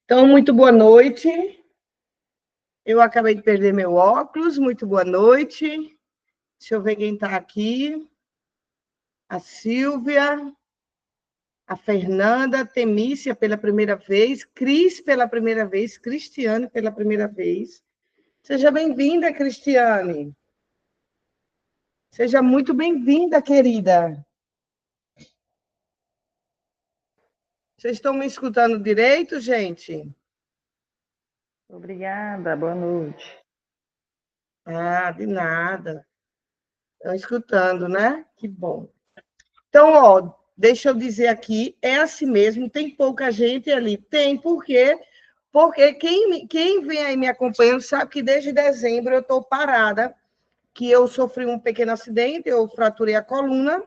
Então, muito boa noite. Eu acabei de perder meu óculos. Muito boa noite. Deixa eu ver quem está aqui. A Silvia, a Fernanda, a Temícia pela primeira vez, Cris pela primeira vez, Cristiane pela primeira vez. Seja bem-vinda, Cristiane. Seja muito bem-vinda, querida. Vocês estão me escutando direito, gente? Obrigada, boa noite. Ah, de nada. Estão escutando, né? Que bom. Então, ó, deixa eu dizer aqui, é assim mesmo, tem pouca gente ali. Tem, por quê? Porque quem vem aí me acompanhando sabe que desde dezembro eu estou parada, que eu sofri um pequeno acidente, eu fraturei a coluna,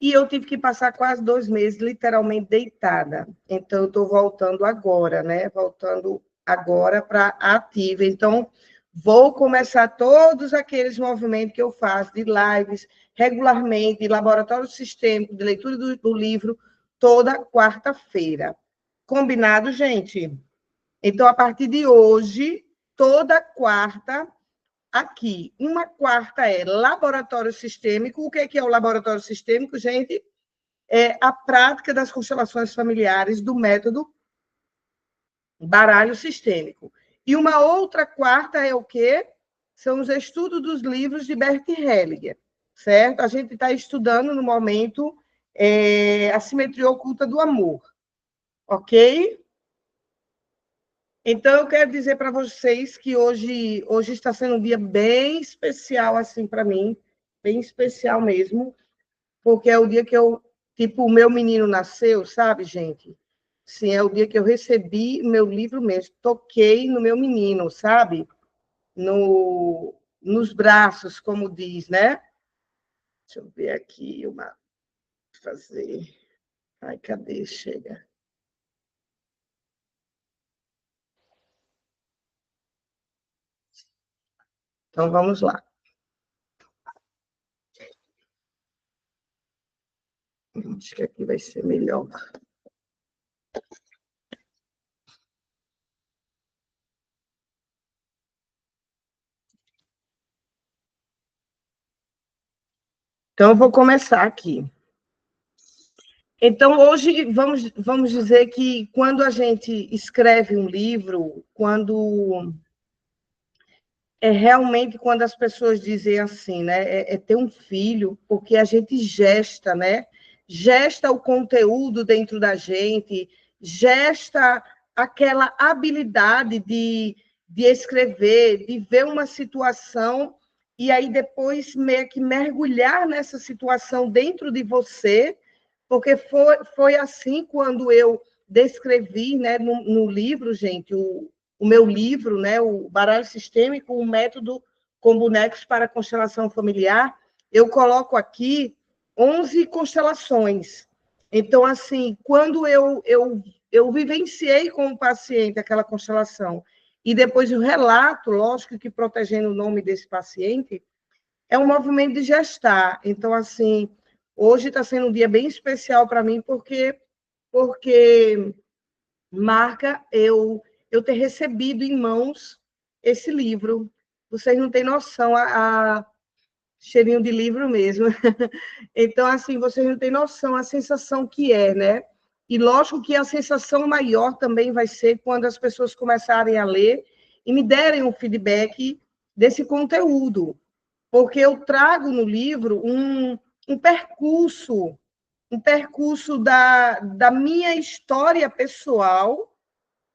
e eu tive que passar quase 2 meses literalmente deitada. Então, eu estou voltando agora, né? Voltando agora para a ativa. Então, vou começar todos aqueles movimentos que eu faço de lives regularmente, de laboratório sistêmico, de leitura do livro, toda quarta-feira. Combinado, gente? Então, a partir de hoje, toda quarta, aqui, uma quarta é laboratório sistêmico. O que é o laboratório sistêmico, gente? É a prática das constelações familiares do método baralho sistêmico. E uma outra quarta é o quê? São os estudos dos livros de Bert Hellinger, certo? A gente está estudando, no momento, a simetria oculta do amor, ok? Então, eu quero dizer para vocês que hoje está sendo um dia bem especial, assim, para mim, bem especial mesmo, porque é o dia que tipo, o meu menino nasceu, sabe, gente? Sim, é o dia que eu recebi meu livro mesmo, toquei no meu menino, sabe? Nos braços, como diz, né? Deixa eu ver aqui uma fazer. Ai, cadê? Chega. Então vamos lá. Acho que aqui vai ser melhor. Então eu vou começar aqui. Então, hoje, vamos dizer que quando a gente escreve um livro, quando realmente quando as pessoas dizem assim, né? É ter um filho, porque a gente gesta, né? Gesta o conteúdo dentro da gente, gesta aquela habilidade de escrever, de ver uma situação e aí depois meio que mergulhar nessa situação dentro de você, porque foi assim quando eu descrevi, né, no livro, gente, o meu livro, né, o Baralho Sistêmico, um método com bonecos para constelação familiar, eu coloco aqui 11 constelações. Então, assim, quando eu vivenciei com o paciente aquela constelação, e depois o relato, lógico que protegendo o nome desse paciente, é um movimento de gestar. Então, assim, hoje está sendo um dia bem especial para mim, porque marca eu ter recebido em mãos esse livro. Vocês não têm noção, a cheirinho de livro mesmo. Então, assim, vocês não têm noção a sensação que é, né? E lógico que a sensação maior também vai ser quando as pessoas começarem a ler e me derem um feedback desse conteúdo, porque eu trago no livro um percurso da minha história pessoal,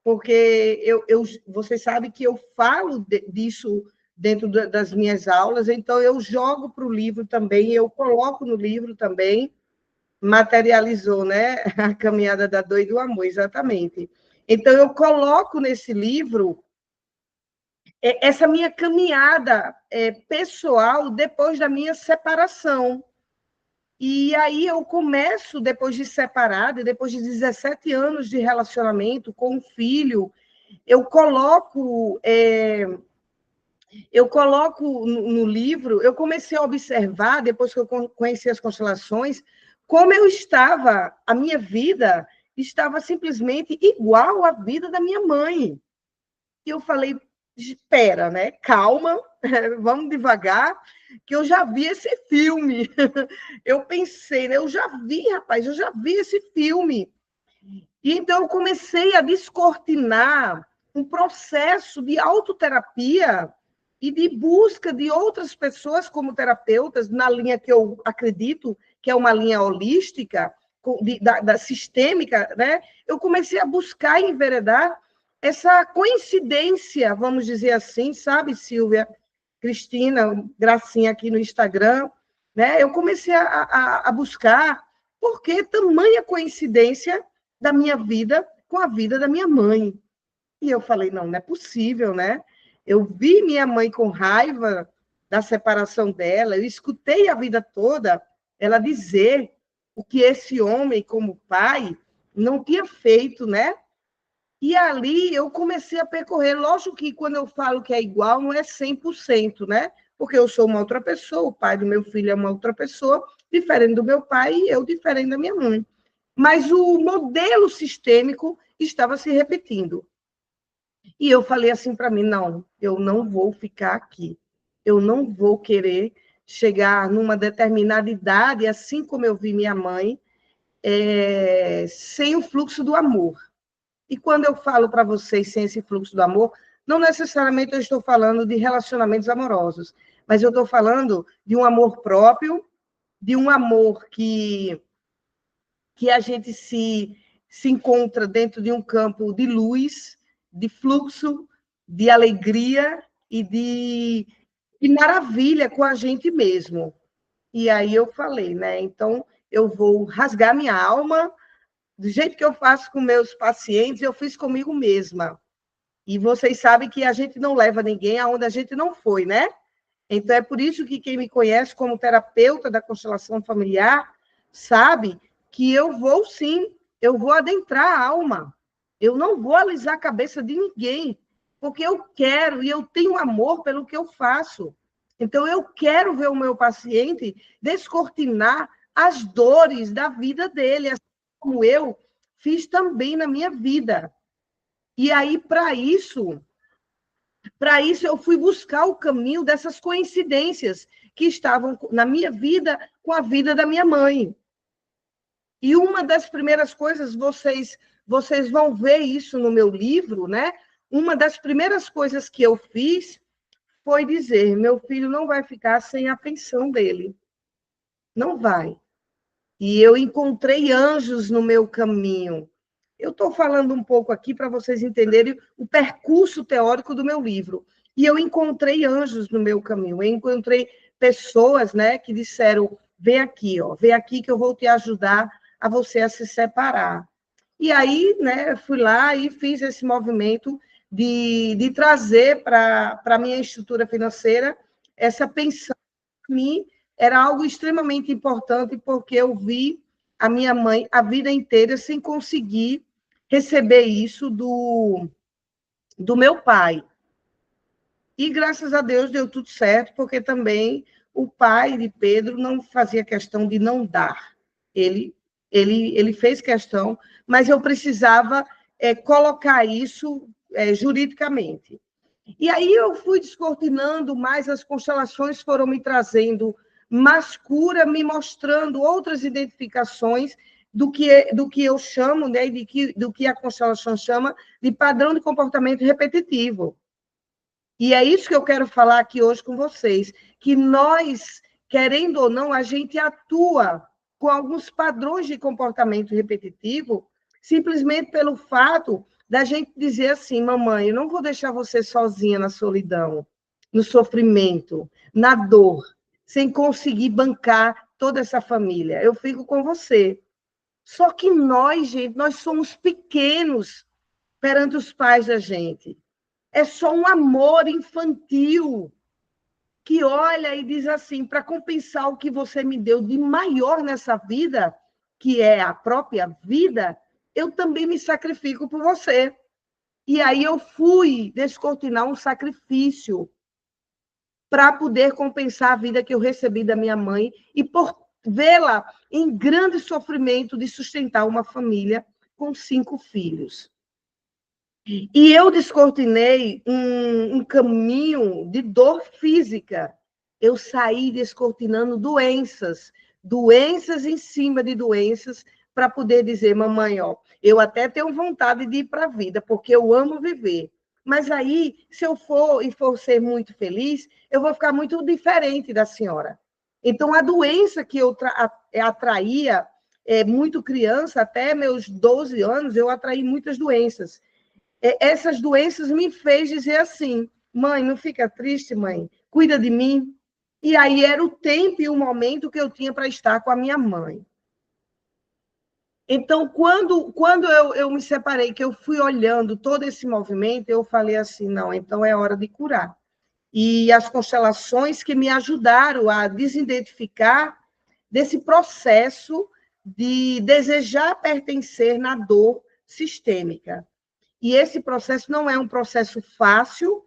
porque vocês sabem que eu falo disso dentro das minhas aulas, então eu jogo para o livro também, eu coloco no livro também, materializou, né? A caminhada da dor e do amor, exatamente. Então, eu coloco nesse livro essa minha caminhada pessoal depois da minha separação. E aí eu começo, depois de separada, depois de 17 anos de relacionamento com um filho, eu coloco no livro, eu comecei a observar, depois que eu conheci as constelações, como eu estava, a minha vida estava simplesmente igual à vida da minha mãe. E eu falei, espera, né? Calma, vamos devagar, que eu já vi esse filme. Eu pensei, né? Eu já vi, rapaz, eu já vi esse filme. E então eu comecei a descortinar um processo de autoterapia e de busca de outras pessoas como terapeutas, na linha que eu acredito, que é uma linha holística, da sistêmica, né? Eu comecei a buscar e enveredar essa coincidência, vamos dizer assim, sabe, Silvia, Cristina, Gracinha aqui no Instagram, né? Eu comecei a buscar por que tamanha coincidência da minha vida com a vida da minha mãe. E eu falei, não é possível, né? Eu vi minha mãe com raiva da separação dela, eu escutei a vida toda ela dizer o que esse homem, como pai, não tinha feito, né? E ali eu comecei a percorrer. Lógico que quando eu falo que é igual, não é 100%, né? Porque eu sou uma outra pessoa, o pai do meu filho é uma outra pessoa, diferente do meu pai e eu diferente da minha mãe. Mas o modelo sistêmico estava se repetindo. E eu falei assim para mim, não, eu não vou ficar aqui. Eu não vou querer chegar numa determinada idade, assim como eu vi minha mãe, sem o fluxo do amor. E quando eu falo para vocês sem esse fluxo do amor, não necessariamente eu estou falando de relacionamentos amorosos, mas eu estou falando de um amor próprio, de um amor que a gente se encontra dentro de um campo de luz, de fluxo, de alegria e de maravilha com a gente mesmo. E aí eu falei, né? Então, eu vou rasgar minha alma, do jeito que eu faço com meus pacientes, eu fiz comigo mesma. E vocês sabem que a gente não leva ninguém aonde a gente não foi, né? Então, é por isso que quem me conhece como terapeuta da constelação familiar sabe que eu vou, sim, eu vou adentrar a alma. Eu não vou alisar a cabeça de ninguém, porque eu quero e eu tenho amor pelo que eu faço. Então, eu quero ver o meu paciente descortinar as dores da vida dele, assim como eu fiz também na minha vida. E aí, para isso, eu fui buscar o caminho dessas coincidências que estavam na minha vida com a vida da minha mãe. E uma das primeiras coisas, vocês vão ver isso no meu livro, né? Uma das primeiras coisas que eu fiz foi dizer: meu filho não vai ficar sem a pensão dele. Não vai. E eu encontrei anjos no meu caminho. Eu estou falando um pouco aqui para vocês entenderem o percurso teórico do meu livro. E eu encontrei anjos no meu caminho. Eu encontrei pessoas, né, que disseram: vem aqui, ó, vem aqui que eu vou te ajudar a você a se separar. E aí, né, fui lá e fiz esse movimento de trazer para a minha estrutura financeira essa pensão. Para mim, era algo extremamente importante, porque eu vi a minha mãe a vida inteira sem conseguir receber isso do meu pai. E, graças a Deus, deu tudo certo, porque também o pai de Pedro não fazia questão de não dar. Ele fez questão, mas eu precisava colocar isso juridicamente. E aí eu fui descortinando mais, as constelações foram me trazendo mais cura, me mostrando outras identificações do que eu chamo, né, do que a constelação chama de padrão de comportamento repetitivo. E é isso que eu quero falar aqui hoje com vocês, que nós, querendo ou não, a gente atua com alguns padrões de comportamento repetitivo, simplesmente pelo fato da gente dizer assim: mamãe, eu não vou deixar você sozinha na solidão, no sofrimento, na dor, sem conseguir bancar toda essa família. Eu fico com você. Só que nós, gente, nós somos pequenos perante os pais da gente. É só um amor infantil que olha e diz assim: para compensar o que você me deu de maior nessa vida, que é a própria vida, eu também me sacrifico por você. E aí eu fui descortinar um sacrifício para poder compensar a vida que eu recebi da minha mãe e por vê-la em grande sofrimento de sustentar uma família com 5 filhos. E eu descortinei um caminho de dor física. Eu saí descortinando doenças em cima de doenças, para poder dizer, mamãe, ó, eu até tenho vontade de ir para a vida, porque eu amo viver. Mas aí, se eu for e for ser muito feliz, eu vou ficar muito diferente da senhora. Então, a doença que eu atraía, muito criança, até meus 12 anos, eu atraí muitas doenças. Essas doenças me fez dizer assim, mãe, não fica triste, mãe, cuida de mim. E aí era o tempo e o momento que eu tinha para estar com a minha mãe. Então, quando eu me separei, que eu fui olhando todo esse movimento, eu falei assim, não, então é hora de curar. E as constelações que me ajudaram a desidentificar desse processo de desejar pertencer na dor sistêmica. E esse processo não é um processo fácil,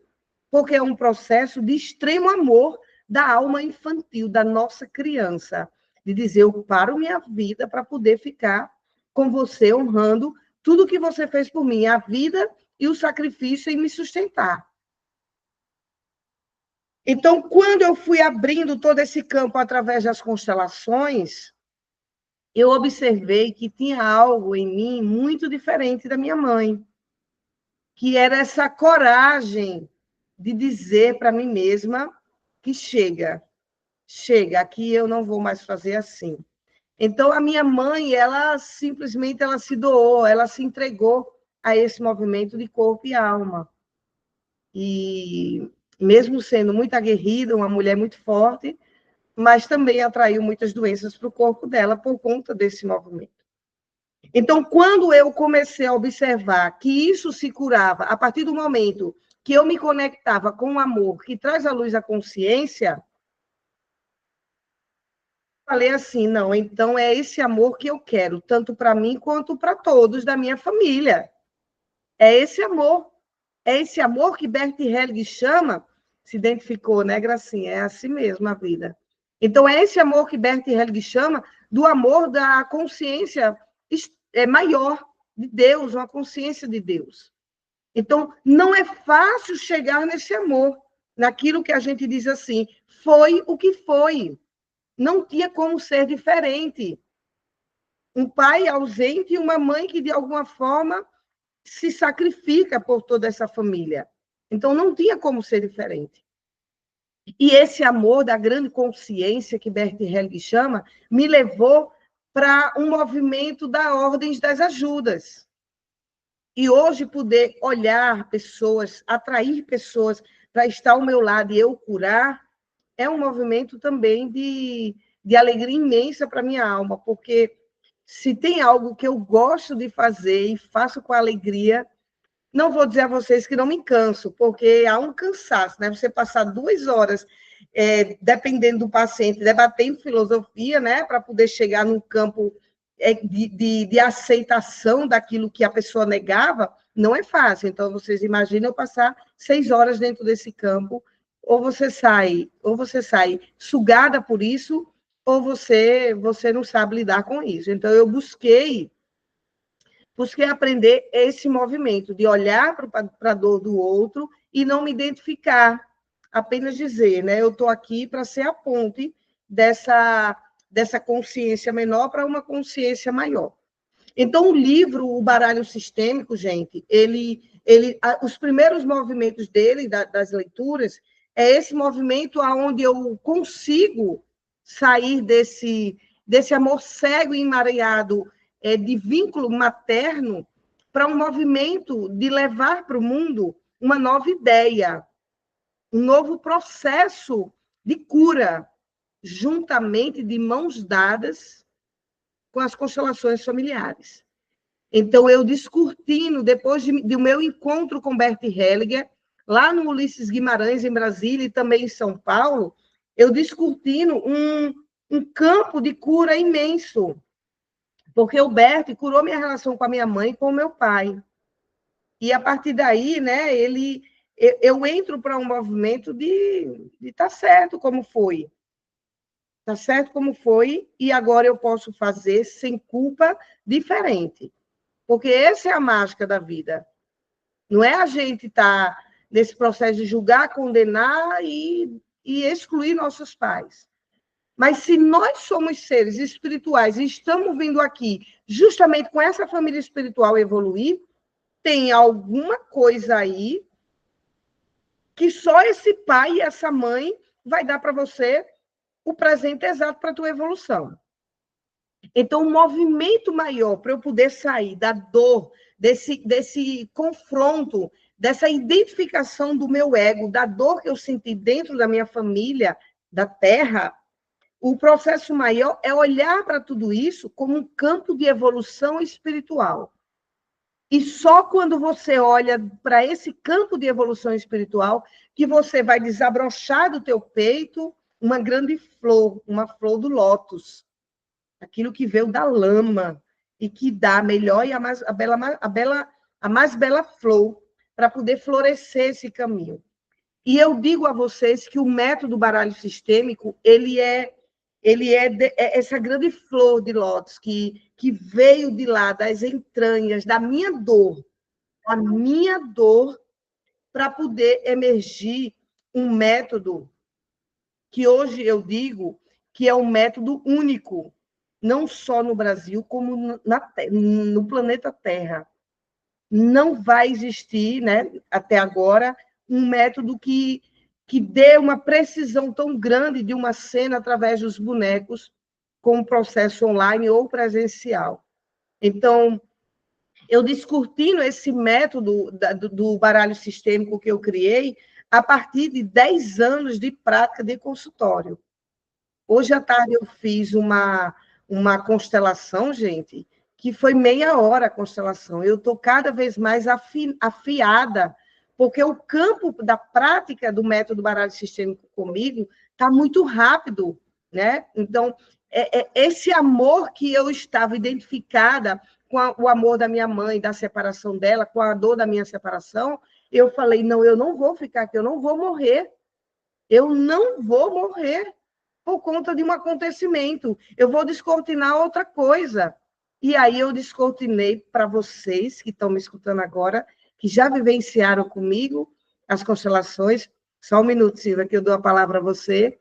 porque é um processo de extremo amor da alma infantil, da nossa criança, de dizer, eu paro minha vida para poder ficar com você, honrando tudo que você fez por mim, a vida e o sacrifício em me sustentar. Então, quando eu fui abrindo todo esse campo através das constelações, eu observei que tinha algo em mim muito diferente da minha mãe, que era essa coragem de dizer para mim mesma que chega, aqui eu não vou mais fazer assim. Então, a minha mãe, ela simplesmente ela se doou, ela se entregou a esse movimento de corpo e alma. E mesmo sendo muito aguerrida, uma mulher muito forte, mas também atraiu muitas doenças para o corpo dela por conta desse movimento. Então, quando eu comecei a observar que isso se curava a partir do momento que eu me conectava com o amor que traz à luz a consciência, falei assim, não, então é esse amor que eu quero, tanto para mim quanto para todos da minha família. É esse amor que Bert Hellinger chama, se identificou, né, Gracinha? É assim mesmo a vida. Então, é esse amor que Bert Hellinger chama do amor da consciência maior de Deus, uma consciência de Deus. Então, não é fácil chegar nesse amor, naquilo que a gente diz assim, foi o que foi. Não tinha como ser diferente. Um pai ausente e uma mãe que, de alguma forma, se sacrifica por toda essa família. Então, não tinha como ser diferente. E esse amor da grande consciência, que Bert Hellinger chama, me levou para um movimento da Ordem das Ajudas. E hoje poder olhar pessoas, atrair pessoas para estar ao meu lado e eu curar, é um movimento também de alegria imensa para a minha alma, porque se tem algo que eu gosto de fazer e faço com alegria, não vou dizer a vocês que não me canso, porque há um cansaço, né? Você passar 2 horas, dependendo do paciente, debatendo filosofia, né? Para poder chegar num campo de aceitação daquilo que a pessoa negava, não é fácil. Então, vocês imaginam eu passar 6 horas dentro desse campo, ou você sai sugada por isso, ou você não sabe lidar com isso. Então, eu busquei aprender esse movimento, de olhar para a dor do outro e não me identificar, apenas dizer, né? Eu estou aqui para ser a ponte dessa consciência menor para uma consciência maior. Então, o livro, O Baralho Sistêmico, gente, os primeiros movimentos dele, das leituras, é esse movimento onde eu consigo sair desse amor cego e emaranhado de vínculo materno para um movimento de levar para o mundo uma nova ideia, um novo processo de cura, juntamente de mãos dadas com as constelações familiares. Então, eu descortino, depois do meu encontro com Bert Hellinger, lá no Ulisses Guimarães, em Brasília, e também em São Paulo, eu descortino um campo de cura imenso, porque o Bert curou minha relação com a minha mãe e com o meu pai. E, a partir daí, né, eu entro para um movimento de estar certo como foi. Está certo como foi, e agora eu posso fazer sem culpa diferente. porque essa é a mágica da vida. Não é a gente estar nesse processo de julgar, condenar e excluir nossos pais. Mas se nós somos seres espirituais e estamos vindo aqui justamente com essa família espiritual evoluir, tem alguma coisa aí que só esse pai e essa mãe vai dar para você o presente exato para a tua evolução. Então, o movimento maior para eu poder sair da dor, desse confronto, dessa identificação do meu ego, da dor que eu senti dentro da minha família, da Terra, o processo maior é olhar para tudo isso como um campo de evolução espiritual. E só quando você olha para esse campo de evolução espiritual que você vai desabrochar do teu peito uma grande flor, uma flor do lótus, aquilo que veio da lama e que dá a melhor e a mais bela flor para poder florescer esse caminho. E eu digo a vocês que o método baralho sistêmico, ele é essa grande flor de lótus que veio de lá, das entranhas, da minha dor, para poder emergir um método que hoje eu digo que é um método único, não só no Brasil, como no planeta Terra. Não vai existir, né, até agora, um método que dê uma precisão tão grande de uma cena através dos bonecos, como processo online ou presencial. Então, eu descortino esse método do baralho sistêmico que eu criei a partir de 10 anos de prática de consultório. Hoje à tarde eu fiz uma constelação, gente, que foi meia hora a constelação. Eu estou cada vez mais afiada, porque o campo da prática do método baralho sistêmico comigo está muito rápido, né? Então, esse amor que eu estava identificada com o amor da minha mãe, da separação dela, com a dor da minha separação, eu falei, não, eu não vou ficar aqui, eu não vou morrer. Eu não vou morrer por conta de um acontecimento. Eu vou descortinar outra coisa. E aí eu descortinei para vocês que estão me escutando agora, que já vivenciaram comigo as constelações. Só um minuto, Silvia, que eu dou a palavra a você.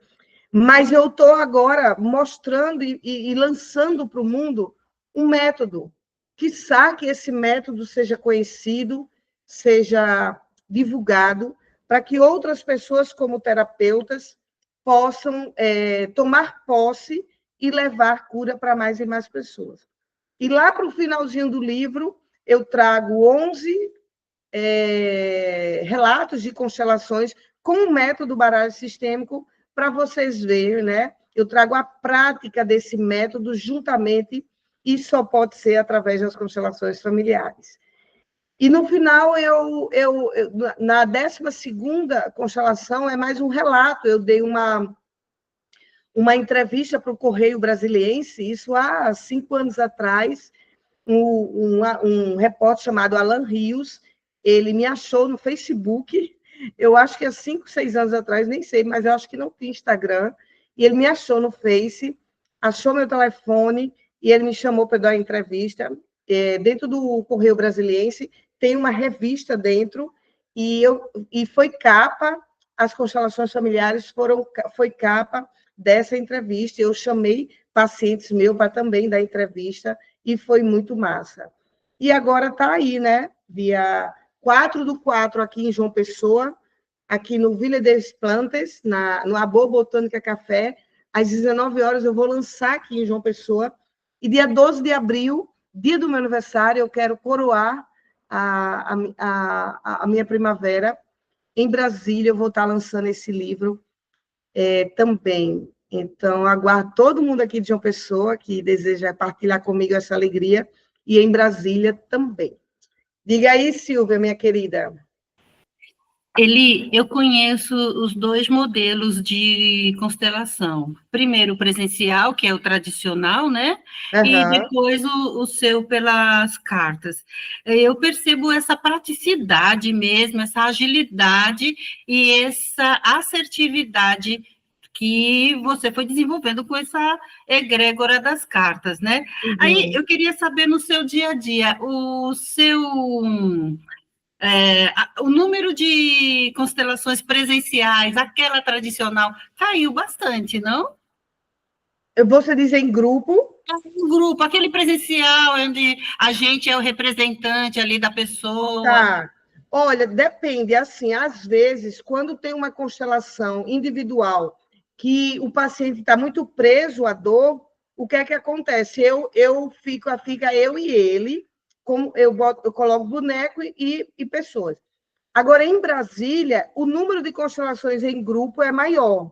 Mas eu estou agora mostrando e lançando para o mundo um método. Quiçá que esse método seja conhecido, seja divulgado, para que outras pessoas, como terapeutas, possam tomar posse e levar cura para mais e mais pessoas. E lá para o finalzinho do livro, eu trago 11 relatos de constelações com o método baralho sistêmico para vocês verem, né? Eu trago a prática desse método juntamente e só pode ser através das constelações familiares. E no final, na 12ª constelação, é mais um relato. Eu dei uma entrevista para o Correio Brasiliense, isso há 5 anos atrás, um repórter chamado Alan Rios, ele me achou no Facebook, eu acho que há 5, 6 anos atrás, nem sei, mas eu acho que não tinha Instagram, e ele me achou no Face, achou meu telefone, e ele me chamou para dar uma entrevista. Dentro do Correio Brasiliense, tem uma revista dentro, e foi capa, as constelações familiares foi capa dessa entrevista. Eu chamei pacientes meus para também dar entrevista, e foi muito massa. E agora está aí, né? Dia 4/4, aqui em João Pessoa, aqui no Vila das Plantas, no Abor Botânica Café, às 19 horas eu vou lançar aqui em João Pessoa, e dia 12 de abril, dia do meu aniversário, eu quero coroar a minha primavera. Em Brasília, eu vou estar lançando esse livro também. Então, aguardo todo mundo aqui de João Pessoa que deseja partilhar comigo essa alegria, e em Brasília também. Diga aí, Silvia, minha querida. Eli, eu conheço os 2 modelos de constelação. Primeiro, o presencial, que é o tradicional, né? Uhum. E depois o seu pelas cartas. Eu percebo essa praticidade mesmo, essa agilidade e essa assertividade que você foi desenvolvendo com essa egrégora das cartas, né? Uhum. Aí eu queria saber no seu dia a dia, o número de constelações presenciais, aquela tradicional, caiu bastante, não? Você diz em grupo? Um grupo, aquele presencial, onde a gente é o representante ali da pessoa. Tá. Olha, depende. Assim, às vezes, quando tem uma constelação individual que o paciente está muito preso à dor, o que é que acontece? Fica eu e ele, como eu coloco boneco e pessoas. Agora, em Brasília, o número de constelações em grupo é maior,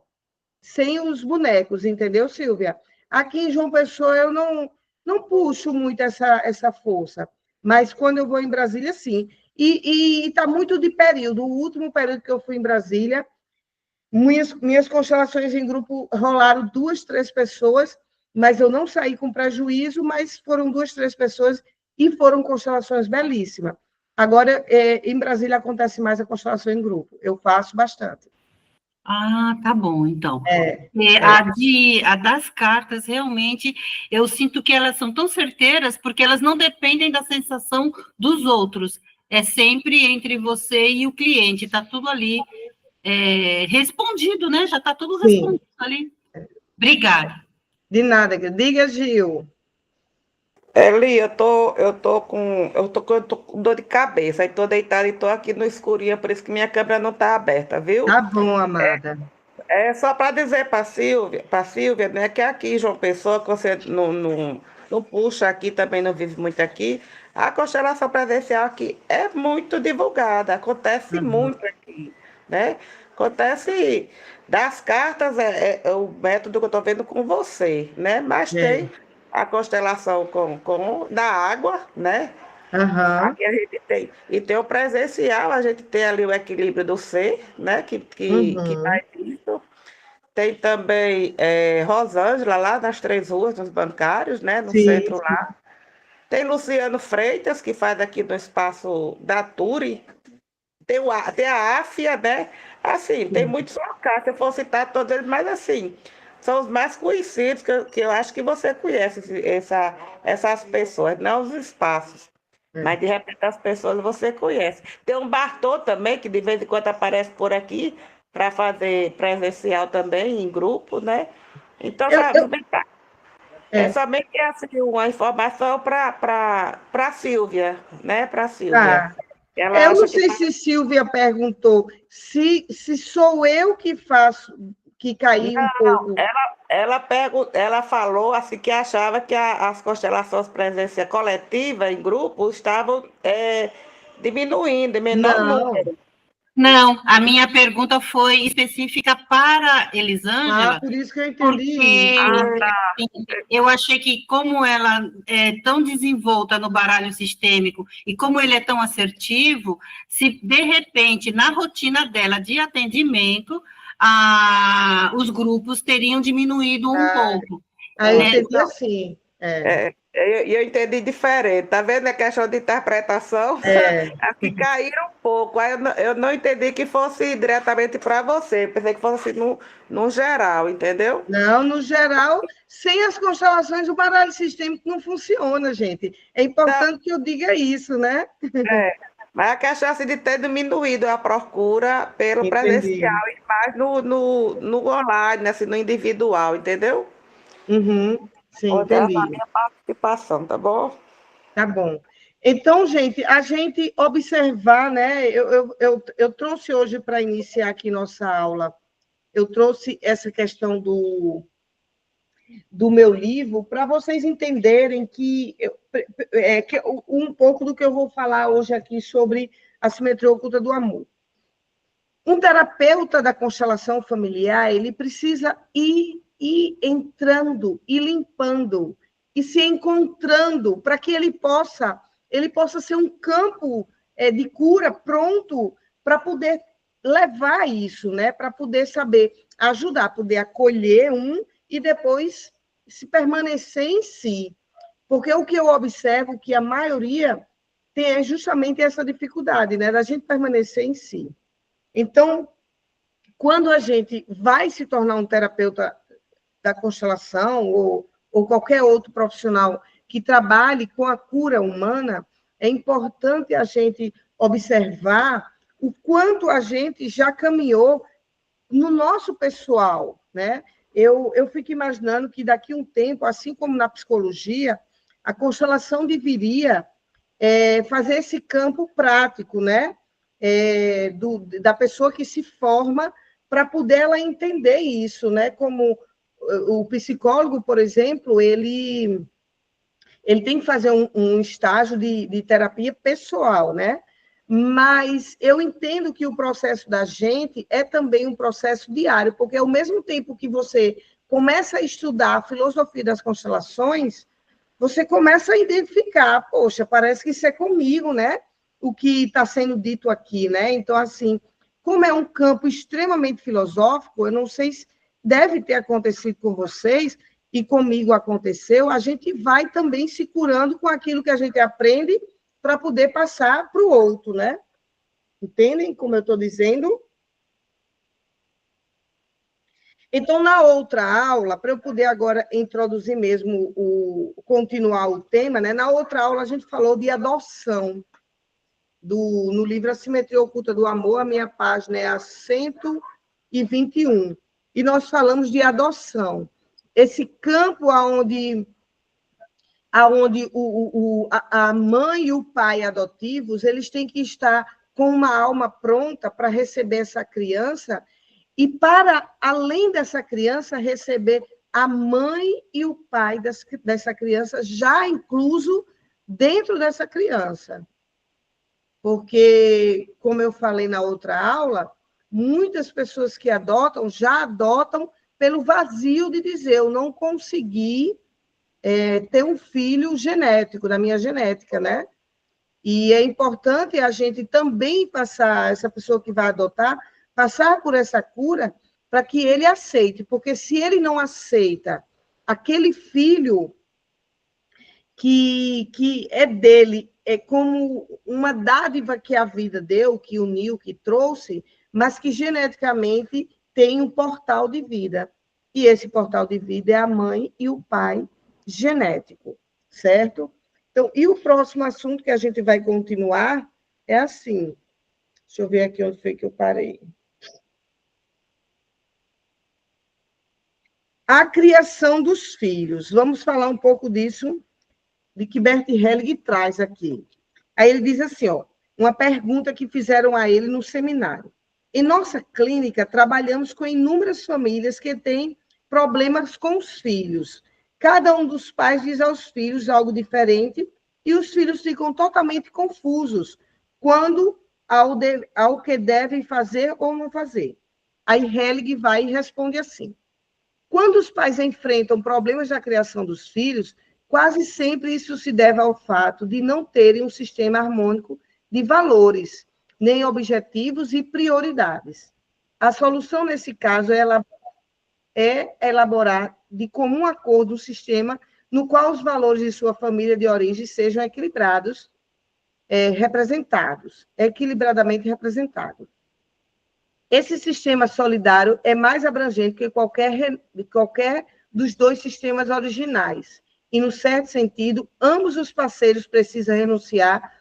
sem os bonecos, entendeu, Silvia? Aqui em João Pessoa eu não puxo muito essa força, mas quando eu vou em Brasília, sim. E está muito de período. O último período que eu fui em Brasília, minhas constelações em grupo rolaram 2, 3 pessoas, mas eu não saí com prejuízo, mas foram 2, 3 pessoas e foram constelações belíssimas. Agora, em Brasília acontece mais a constelação em grupo. Eu faço bastante. Ah, tá bom, então. É, A das cartas, realmente, eu sinto que elas são tão certeiras porque elas não dependem da sensação dos outros. É sempre entre você e o cliente, está tudo ali respondido, né? Já está tudo sim. respondido ali. Obrigada. De nada. Diga, Gil. Eli, eu tô com dor de cabeça, aí tô deitada e tô aqui no escurinho, por isso que minha câmera não tá aberta, viu? Tá bom, amada. É só para dizer para Silvia, né, que aqui em João Pessoa, que você não puxa aqui, também não vive muito aqui, a constelação presencial aqui é muito divulgada, acontece Uhum. muito aqui, né? Acontece das cartas, é o método que eu estou vendo com você, né? Mas É. tem a constelação com da água, né? Aham. Aqui a gente tem. E tem o presencial, a gente tem ali o equilíbrio do ser, né? Que Uhum. faz isso. Tem também Rosângela, lá nas Três Ruas, nos bancários, né? No Sim, centro lá. Tem Luciano Freitas, que faz aqui no espaço da Turi. Tem a Áfia, né? Assim, tem sim. muitos locais, se eu for citar todos eles, mas assim, são os mais conhecidos, que eu acho que você conhece essas pessoas, não os espaços. É. Mas de repente as pessoas você conhece. Tem um Bartô também, que de vez em quando aparece por aqui, para fazer presencial também, em grupo, né? Então, Eu, sabe, eu, vem cá. É é, somente assim, uma informação para Silvia, né? Para Silvia. tá. Ela Eu não acha que sei se Silvia perguntou se sou eu que faço, que caí um pouco. ela falou assim que achava que as constelações presenciais coletivas em grupo estavam diminuindo, em menor Não. número. Não, a minha pergunta foi específica para Ah, Elisângela, por isso que eu entendi porque isso. Ah, tá. eu achei que, como ela é tão desenvolta no baralho sistêmico e como ele é tão assertivo, se de repente, na rotina dela de atendimento, os grupos teriam diminuído um Ah, pouco, eu né? entendi assim. Eu entendi diferente, tá vendo? É questão de interpretação. É. Aqui caíram um pouco. Aí eu não entendi que fosse diretamente para você. Pensei que fosse assim, no geral, entendeu? Não, no geral, sem as constelações, o baralho sistêmico não funciona, gente. É Não, importante que eu diga isso, né? mas a questão assim, de ter diminuído a procura pelo Entendi. presencial e mais no online, assim, no individual, entendeu? Uhum. Sim, Outra essa é a entendi. minha participação, tá bom? Tá bom. Então, gente, a gente observar, né? Eu trouxe hoje para iniciar aqui nossa aula, eu trouxe essa questão do meu livro para vocês entenderem que um pouco do que eu vou falar hoje aqui sobre a simetria oculta do amor. Um terapeuta da constelação familiar, ele precisa ir entrando e limpando e se encontrando para que ele possa ser um campo de cura pronto para poder levar isso, né? Para poder saber ajudar, poder acolher e depois se permanecer em si. Porque o que eu observo que a maioria tem justamente essa dificuldade, né? Da gente permanecer em si. Então, quando a gente vai se tornar um terapeuta da constelação ou qualquer outro profissional que trabalhe com a cura humana, é importante a gente observar o quanto a gente já caminhou no nosso pessoal, né? Eu fico imaginando que daqui a um tempo, assim como na psicologia, a constelação deveria fazer esse campo prático, né? Da pessoa que se forma para poder ela entender isso, né? Como o psicólogo, por exemplo, ele tem que fazer um estágio de terapia pessoal, né? Mas eu entendo que o processo da gente é também um processo diário, porque ao mesmo tempo que você começa a estudar a filosofia das constelações, você começa a identificar, poxa, parece que isso é comigo, né? O que está sendo dito aqui, né? Então, assim, como é um campo extremamente filosófico, eu não sei se deve ter acontecido com vocês, e comigo aconteceu, a gente vai também se curando com aquilo que a gente aprende para poder passar para o outro, né? Entendem como eu estou dizendo? Então, na outra aula, para eu poder agora introduzir mesmo, continuar o tema, né? Na outra aula a gente falou de adoção, no livro A Simetria Oculta do Amor, a minha página é a 121, e nós falamos de adoção. Esse campo onde a mãe e o pai adotivos, eles têm que estar com uma alma pronta para receber essa criança e para, além dessa criança, receber a mãe e o pai dessa criança já incluso dentro dessa criança. Porque, como eu falei na outra aula, muitas pessoas que adotam, já adotam pelo vazio de dizer, eu não consegui ter um filho genético, da minha genética, né? E é importante a gente também passar, essa pessoa que vai adotar, passar por essa cura para que ele aceite, porque se ele não aceita aquele filho que é dele, é como uma dádiva que a vida deu, que uniu, que trouxe, mas que geneticamente tem um portal de vida. E esse portal de vida é a mãe e o pai genético, certo? Então, e o próximo assunto que a gente vai continuar é assim. Deixa eu ver aqui onde foi que eu parei. A criação dos filhos. Vamos falar um pouco disso, de que Bert Helling traz aqui. Aí ele diz assim, ó, uma pergunta que fizeram a ele no seminário. Em nossa clínica, trabalhamos com inúmeras famílias que têm problemas com os filhos. Cada um dos pais diz aos filhos algo diferente e os filhos ficam totalmente confusos quando ao que devem fazer ou não fazer. Aí Helling vai e responde assim. Quando os pais enfrentam problemas na criação dos filhos, quase sempre isso se deve ao fato de não terem um sistema harmônico de valores, nem objetivos e prioridades. A solução, nesse caso, é elaborar de comum acordo um sistema no qual os valores de sua família de origem sejam equilibrados, equilibradamente representados. Esse sistema solidário é mais abrangente que qualquer dos dois sistemas originais. E, no certo sentido, ambos os parceiros precisam renunciar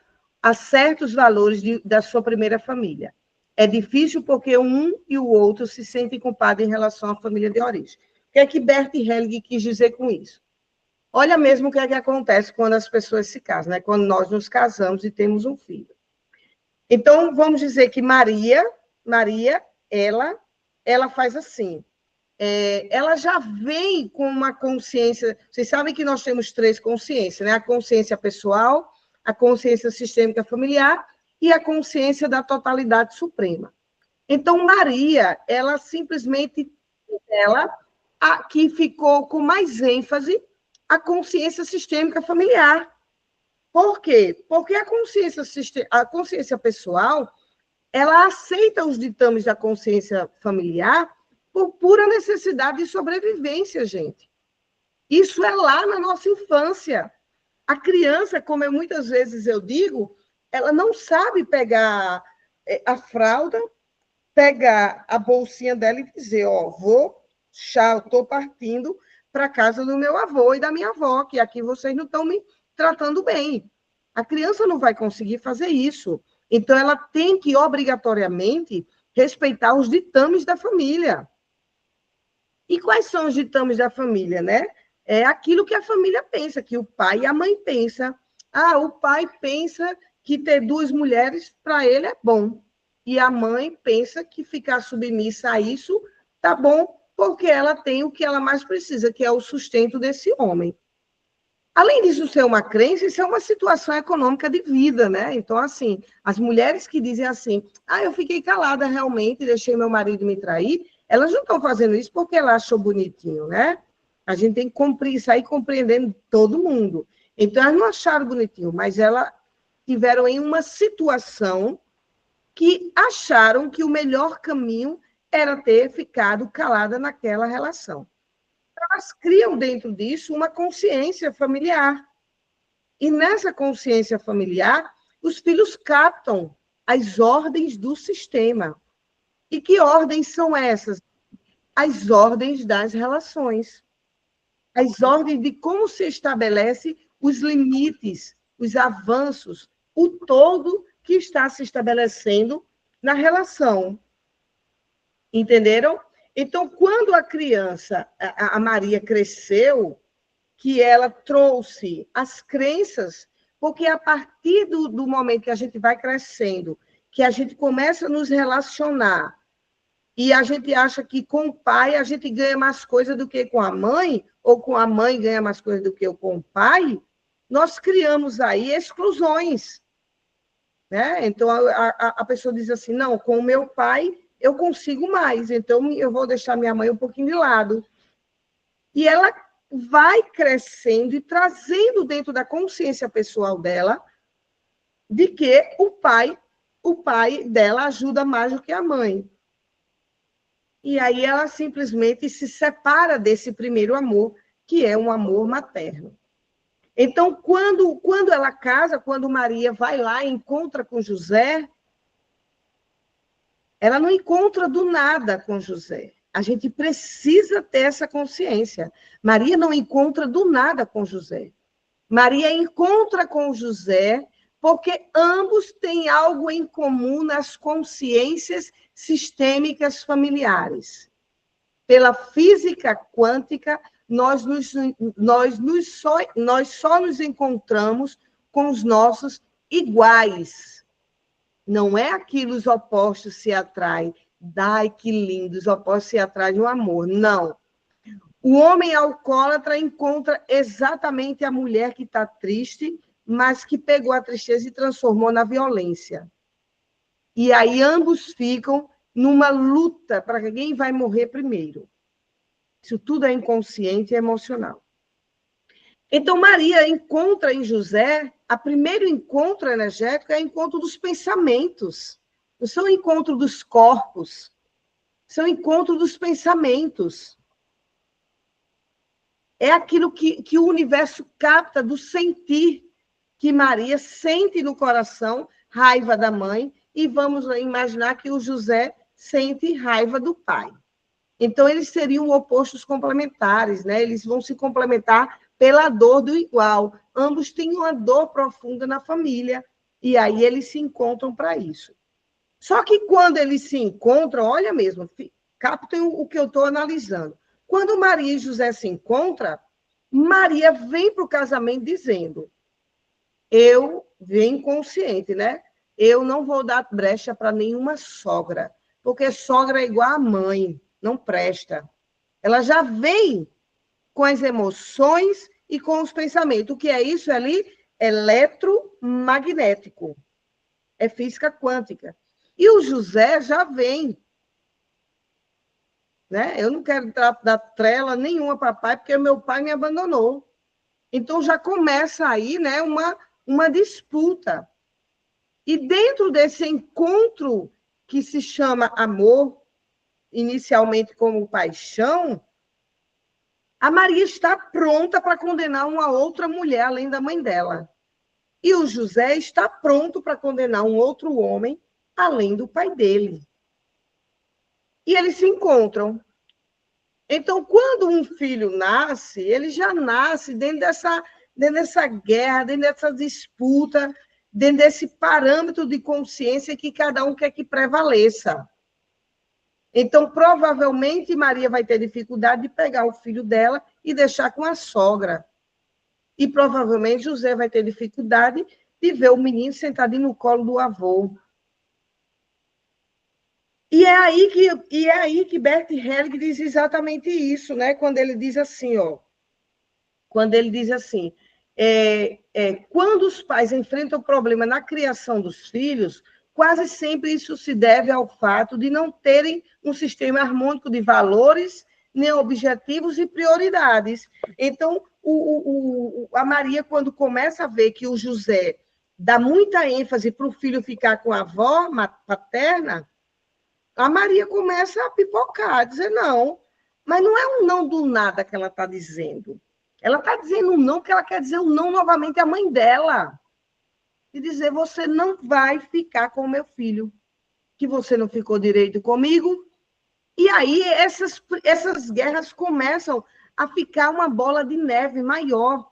a certos valores da sua primeira família. É difícil porque um e o outro se sentem culpados em relação à família de origem. O que é que Bert Helling quis dizer com isso? Olha mesmo o que é que acontece quando as pessoas se casam, né? Quando nós nos casamos e temos um filho. Então, vamos dizer que Maria, ela faz assim. Ela já vem com uma consciência. Vocês sabem que nós temos 3 consciências, né? A consciência pessoal, a consciência sistêmica familiar e a consciência da totalidade suprema. Então, Maria, ela simplesmente, que ficou com mais ênfase a consciência sistêmica familiar. Por quê? Porque a consciência pessoal, ela aceita os ditames da consciência familiar por pura necessidade de sobrevivência, gente. Isso é lá na nossa infância. A criança, como muitas vezes eu digo, ela não sabe pegar a fralda, pegar a bolsinha dela e dizer, ó, estou partindo para a casa do meu avô e da minha avó, que aqui vocês não estão me tratando bem. A criança não vai conseguir fazer isso. Então, ela tem que, obrigatoriamente, respeitar os ditames da família. E quais são os ditames da família, né? É aquilo que a família pensa, que o pai e a mãe pensam. Ah, o pai pensa que ter 2 mulheres, para ele, é bom. E a mãe pensa que ficar submissa a isso tá bom, porque ela tem o que ela mais precisa, que é o sustento desse homem. Além disso ser uma crença, isso é uma situação econômica de vida, né? Então, assim, as mulheres que dizem assim, eu fiquei calada realmente, deixei meu marido me trair, elas não estão fazendo isso porque ela achou bonitinho, né? A gente tem que sair compreendendo todo mundo. Então, elas não acharam bonitinho, mas elas tiveram em uma situação que acharam que o melhor caminho era ter ficado calada naquela relação. Elas criam dentro disso uma consciência familiar. E nessa consciência familiar, os filhos captam as ordens do sistema. E que ordens são essas? As ordens das relações. As ordens de como se estabelece os limites, os avanços, o todo que está se estabelecendo na relação. Entenderam? Então, quando a criança, a Maria, cresceu, que ela trouxe as crenças, porque a partir do momento que a gente vai crescendo, que a gente começa a nos relacionar, e a gente acha que com o pai a gente ganha mais coisa do que com a mãe, ou com a mãe ganha mais coisa do que com o pai, nós criamos aí exclusões. Né? Então, a pessoa diz assim, não, com o meu pai eu consigo mais, então eu vou deixar minha mãe um pouquinho de lado. E ela vai crescendo e trazendo dentro da consciência pessoal dela de que o pai dela ajuda mais do que a mãe. E aí ela simplesmente se separa desse primeiro amor, que é um amor materno. Então, quando ela casa, quando Maria vai lá e encontra com José, ela não encontra do nada com José. A gente precisa ter essa consciência. Maria não encontra do nada com José. Maria encontra com José porque ambos têm algo em comum nas consciências sistêmicas familiares. Pela física quântica, nós só nos encontramos com os nossos iguais. Não é aquilo, os opostos se atraem. Ai, que lindo, os opostos se atraem no amor. Não. O homem alcoólatra encontra exatamente a mulher que está triste, mas que pegou a tristeza e transformou na violência. E aí ambos ficam numa luta para quem vai morrer primeiro. Isso tudo é inconsciente e emocional. Então, Maria encontra em José, o primeiro encontro energético é o encontro dos pensamentos. Não são o encontro dos corpos, são o encontro dos pensamentos. É aquilo que o universo capta do sentir, que Maria sente no coração raiva da mãe, e vamos imaginar que o José sente raiva do pai. Então, eles seriam opostos complementares, né? Eles vão se complementar pela dor do igual. Ambos têm uma dor profunda na família, e aí eles se encontram para isso. Só que quando eles se encontram, olha mesmo, captem o que eu estou analisando. Quando Maria e José se encontram, Maria vem para o casamento dizendo, eu venho consciente, né? Eu não vou dar brecha para nenhuma sogra, porque sogra é igual a mãe, não presta. Ela já vem com as emoções e com os pensamentos. O que é isso ali? Eletromagnético. É física quântica. E o José já vem. Né? Eu não quero dar trela nenhuma para pai, porque meu pai me abandonou. Então, já começa aí, né, uma disputa. E dentro desse encontro que se chama amor, inicialmente como paixão, a Maria está pronta para condenar uma outra mulher além da mãe dela. E o José está pronto para condenar um outro homem além do pai dele. e eles se encontram. Então, quando um filho nasce, ele já nasce dentro dessa guerra, dentro dessa disputa, dentro desse parâmetro de consciência que cada um quer que prevaleça. Então, provavelmente, Maria vai ter dificuldade de pegar o filho dela e deixar com a sogra. E provavelmente José vai ter dificuldade de ver o menino sentadinho no colo do avô. E é aí que Bert Helling diz exatamente isso, né? Quando ele diz assim, quando os pais enfrentam problema na criação dos filhos, quase sempre isso se deve ao fato de não terem um sistema harmônico de valores, nem objetivos e prioridades. Então, a Maria, quando começa a ver que o José dá muita ênfase para o filho ficar com a avó paterna, a Maria começa a pipocar, a dizer não. Mas não é um não do nada que ela está dizendo. Ela está dizendo um não, porque ela quer dizer um não novamente à mãe dela. E dizer, você não vai ficar com o meu filho, que você não ficou direito comigo. E aí essas guerras começam a ficar uma bola de neve maior.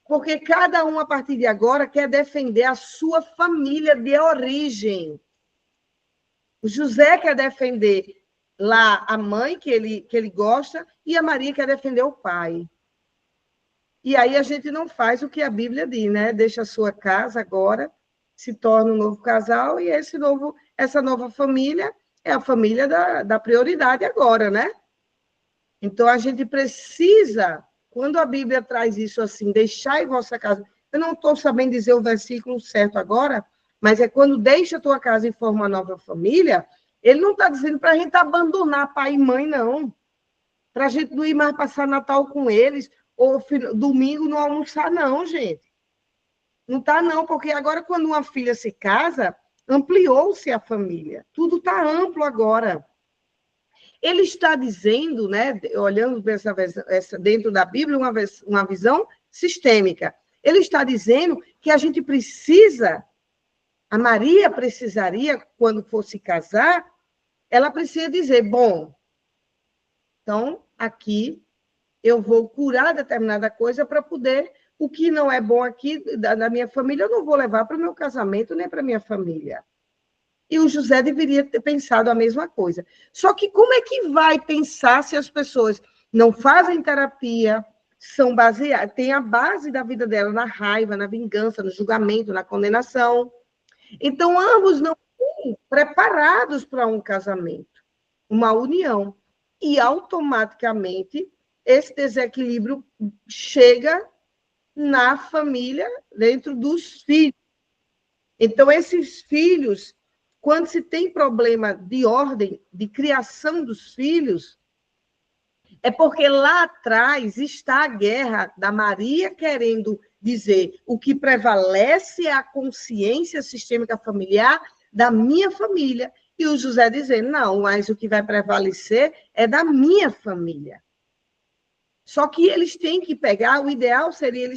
Porque cada um, a partir de agora, quer defender a sua família de origem. O José quer defender lá a mãe, que ele gosta, e a Maria quer defender o pai. E aí a gente não faz o que a Bíblia diz, né? Deixa a sua casa agora, se torna um novo casal, e essa nova família é a família da prioridade agora, né? Então, a gente precisa, quando a Bíblia traz isso assim, deixai vossa casa... Eu não estou sabendo dizer o versículo certo agora, mas é quando deixa a tua casa e forma uma nova família, ele não está dizendo para a gente abandonar pai e mãe, não. Para a gente não ir mais passar Natal com eles, ou domingo não almoçar, não, gente. Não está, não, porque agora, quando uma filha se casa, ampliou-se a família. Tudo está amplo agora. Ele está dizendo, né, olhando dentro da Bíblia, uma visão sistêmica. Ele está dizendo que a gente precisa... A Maria precisaria, quando fosse casar, ela precisa dizer, bom, então, aqui eu vou curar determinada coisa para poder, o que não é bom aqui da minha família, eu não vou levar para o meu casamento, nem para a minha família. E o José deveria ter pensado a mesma coisa. Só que como é que vai pensar se as pessoas não fazem terapia, são baseadas, têm a base da vida dela na raiva, na vingança, no julgamento, na condenação? Então, ambos não estão preparados para um casamento, uma união. E, automaticamente, esse desequilíbrio chega na família, dentro dos filhos. Então, esses filhos, quando se tem problema de ordem, de criação dos filhos, é porque lá atrás está a guerra da Maria querendo dizer o que prevalece é a consciência sistêmica familiar da minha família. E o José dizendo, não, mas o que vai prevalecer é da minha família. Só que eles têm que pegar, o ideal seria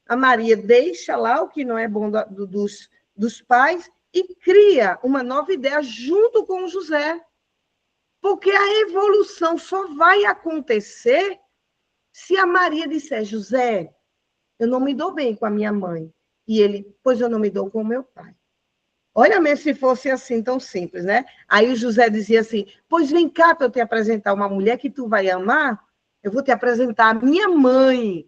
a Maria deixa lá o que não é bom dos pais e cria uma nova ideia junto com o José. Porque a evolução só vai acontecer se a Maria disser, José, eu não me dou bem com a minha mãe. E ele, pois eu não me dou com o meu pai. Olha mesmo se fosse assim tão simples, né? Aí o José dizia assim, pois vem cá para eu te apresentar uma mulher que tu vai amar, eu vou te apresentar a minha mãe.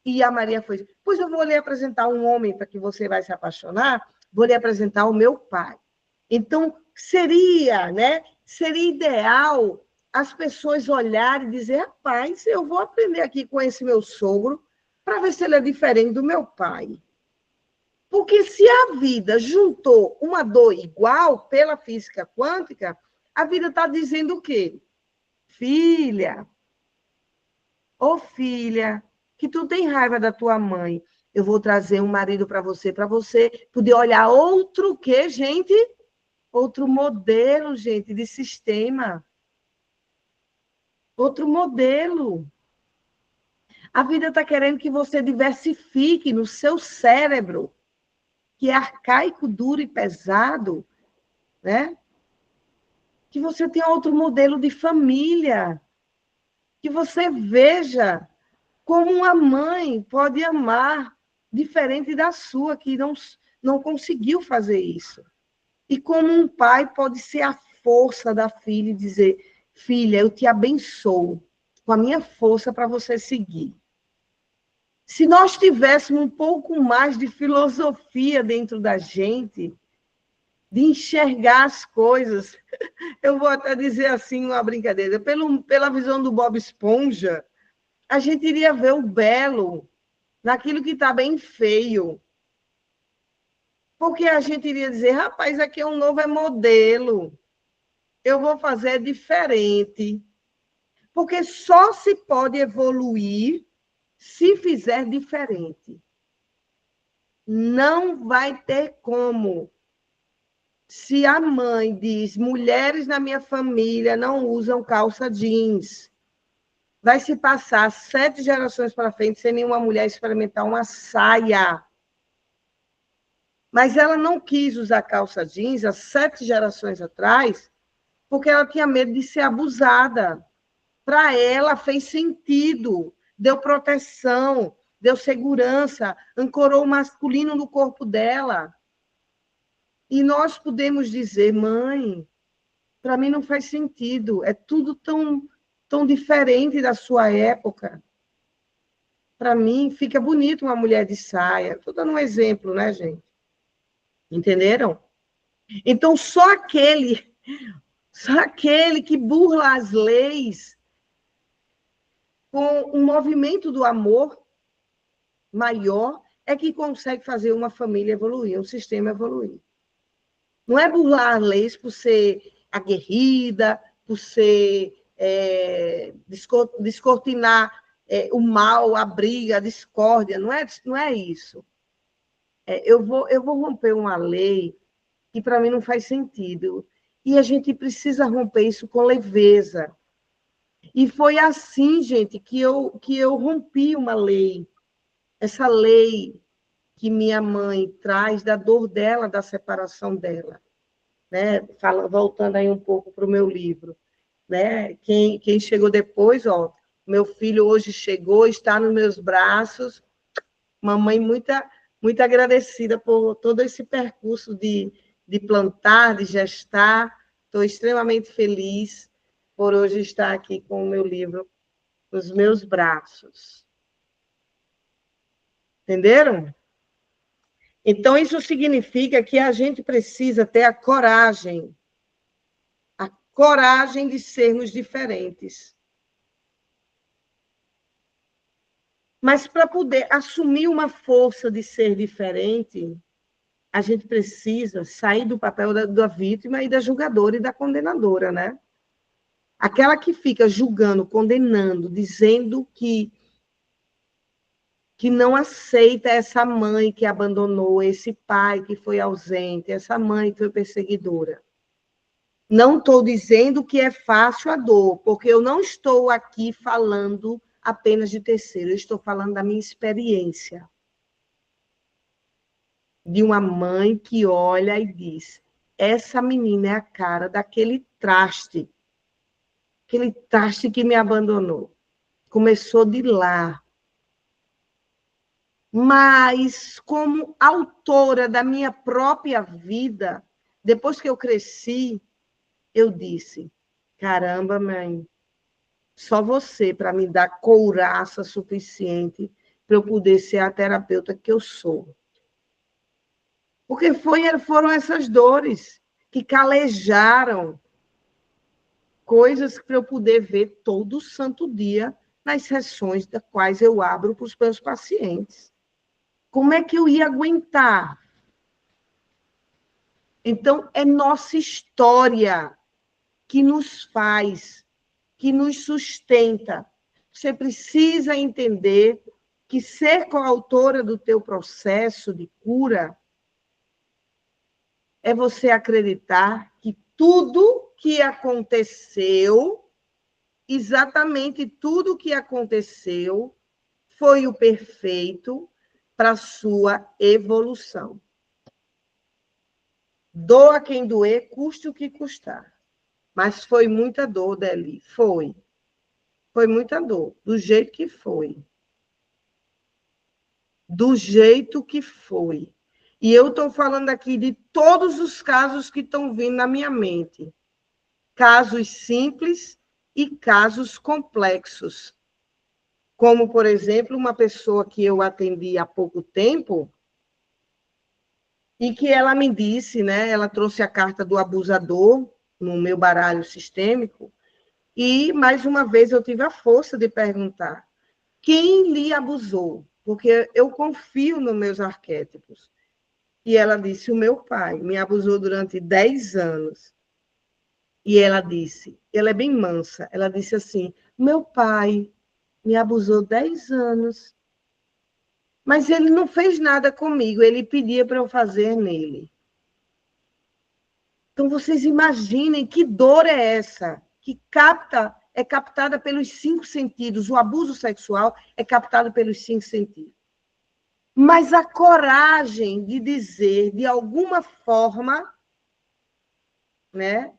E a Maria foi, pois eu vou lhe apresentar um homem para que você vai se apaixonar, vou lhe apresentar o meu pai. Então, seria ideal as pessoas olharem e dizer, rapaz, eu vou aprender aqui com esse meu sogro para ver se ele é diferente do meu pai. Porque se a vida juntou uma dor igual pela física quântica, a vida está dizendo o quê? Filha, filha, que tu tem raiva da tua mãe, eu vou trazer um marido para você poder olhar outro quê, gente? Outro modelo, gente, de sistema. Outro modelo. A vida está querendo que você diversifique no seu cérebro, que é arcaico, duro e pesado, né? que você tenha outro modelo de família, que você veja como uma mãe pode amar diferente da sua, que não conseguiu fazer isso. E como um pai pode ser a força da filha e dizer: filha, eu te abençoo com a minha força para você seguir. Se nós tivéssemos um pouco mais de filosofia dentro da gente, de enxergar as coisas, eu vou até dizer assim, uma brincadeira, pela visão do Bob Esponja, a gente iria ver o belo naquilo que está bem feio. Porque a gente iria dizer: rapaz, aqui é um novo modelo, eu vou fazer diferente. Porque só se pode evoluir se fizer diferente. Não vai ter como. Se a mãe diz: mulheres na minha família não usam calça jeans, vai se passar 7 gerações para frente sem nenhuma mulher experimentar uma saia. Mas ela não quis usar calça jeans há 7 gerações atrás, porque ela tinha medo de ser abusada. Para ela fez sentido, deu proteção, deu segurança, ancorou o masculino no corpo dela. E nós podemos dizer: mãe, para mim não faz sentido, é tudo tão diferente da sua época. Para mim, fica bonito uma mulher de saia. Estou dando um exemplo, né, gente? Entenderam? Então, só aquele que burla as leis com um movimento do amor maior é que consegue fazer uma família evoluir, um sistema evoluir. Não é burlar as leis por ser aguerrida, por ser descortinar o mal, a briga, a discórdia. Não é isso. Eu vou romper uma lei que para mim não faz sentido. E a gente precisa romper isso com leveza. E foi assim, gente, que eu rompi uma lei. Essa lei que minha mãe traz da dor dela, da separação dela. Né? Voltando aí um pouco para o meu livro. Né? Quem chegou depois, ó, meu filho hoje chegou, está nos meus braços. Mamãe muito agradecida por todo esse percurso de plantar, de gestar. Estou extremamente feliz por hoje estar aqui com o meu livro nos meus braços. Entenderam? Então, isso significa que a gente precisa ter a coragem de sermos diferentes. Mas para poder assumir uma força de ser diferente, a gente precisa sair do papel da vítima e da julgadora e da condenadora, né? Aquela que fica julgando, condenando, dizendo que não aceita essa mãe que abandonou, esse pai que foi ausente, essa mãe que foi perseguidora. Não estou dizendo que é fácil a dor, porque eu não estou aqui falando apenas de terceiro, eu estou falando da minha experiência. De uma mãe que olha e diz: essa menina é a cara daquele traste que me abandonou. Começou de lá. Mas, como autora da minha própria vida, depois que eu cresci, eu disse: caramba, mãe, só você para me dar couraça suficiente para eu poder ser a terapeuta que eu sou. Porque foram essas dores que calejaram coisas para eu poder ver todo santo dia nas sessões das quais eu abro para os meus pacientes. Como é que eu ia aguentar? Então, é nossa história que nos faz, que nos sustenta. Você precisa entender que ser coautora do teu processo de cura é você acreditar que tudo que aconteceu, exatamente tudo que aconteceu, foi o perfeito para a sua evolução. Doa quem doer, custe o que custar. Mas foi muita dor, Deli. Foi. Foi muita dor. Do jeito que foi. Do jeito que foi. E eu estou falando aqui de todos os casos que estão vindo na minha mente. Casos simples e casos complexos. Como, por exemplo, uma pessoa que eu atendi há pouco tempo e que ela me disse, né? Ela trouxe a carta do abusador no meu baralho sistêmico e, mais uma vez, eu tive a força de perguntar quem lhe abusou, porque eu confio nos meus arquétipos. E ela disse, o meu pai me abusou durante 10 anos. E ela disse, ela é bem mansa, ela disse assim, meu pai me abusou 10 anos, mas ele não fez nada comigo, ele pedia para eu fazer nele. Então, vocês imaginem que dor é essa, que é captada pelos 5 sentidos, o abuso sexual é captado pelos 5 sentidos. Mas a coragem de dizer, de alguma forma, né?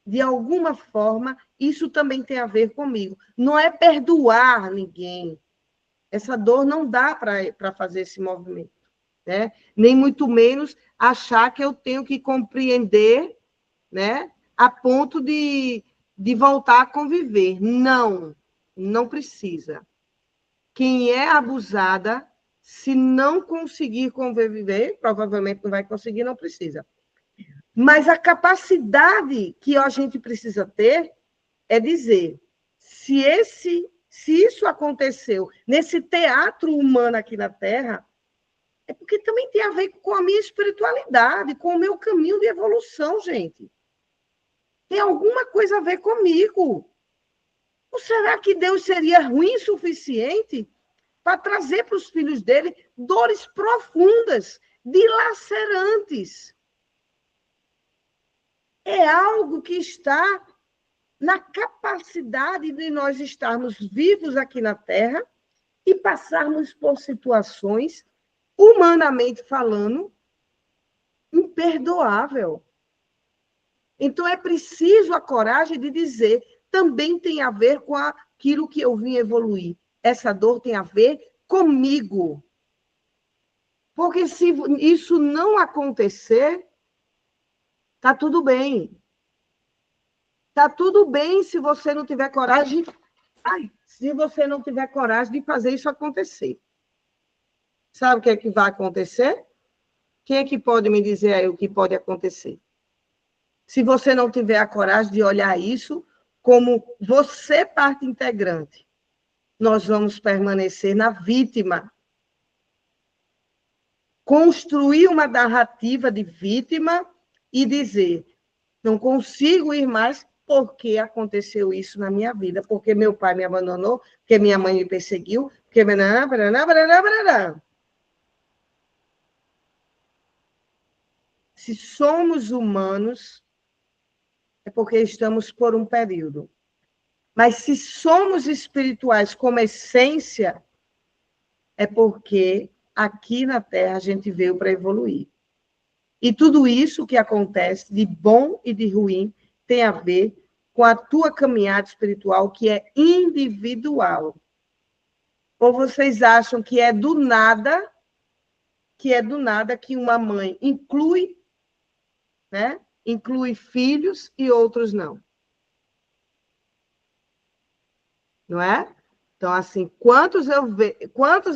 De alguma forma, isso também tem a ver comigo. Não é perdoar ninguém. Essa dor não dá para fazer esse movimento, né? Nem muito menos achar que eu tenho que compreender, né? A ponto de voltar a conviver. Não, não precisa. Quem é abusada, se não conseguir conviver, provavelmente não vai conseguir, não precisa. Mas a capacidade que a gente precisa ter é dizer, se isso aconteceu nesse teatro humano aqui na Terra, é porque também tem a ver com a minha espiritualidade, com o meu caminho de evolução, gente. Tem alguma coisa a ver comigo. Ou será que Deus seria ruim o suficiente para trazer para os filhos dele dores profundas, dilacerantes? É algo que está na capacidade de nós estarmos vivos aqui na Terra e passarmos por situações, humanamente falando, imperdoável. Então, é preciso a coragem de dizer, também tem a ver com aquilo que eu vim evoluir. Essa dor tem a ver comigo. Porque se isso não acontecer, está tudo bem. Está tudo bem se você não tiver coragem. Se você não tiver coragem de fazer isso acontecer. Sabe o que é que vai acontecer? Quem é que pode me dizer aí o que pode acontecer? Se você não tiver a coragem de olhar isso como você parte integrante, nós vamos permanecer na vítima. Construir uma narrativa de vítima e dizer, não consigo ir mais porque aconteceu isso na minha vida, porque meu pai me abandonou, porque minha mãe me perseguiu, porque... Se somos humanos, é porque estamos por um período. Mas se somos espirituais como essência, é porque aqui na Terra a gente veio para evoluir. E tudo isso que acontece, de bom e de ruim, tem a ver com a tua caminhada espiritual, que é individual. Ou vocês acham que é do nada que uma mãe inclui, né? Inclui filhos e outros não. Não é? Então, assim, quantos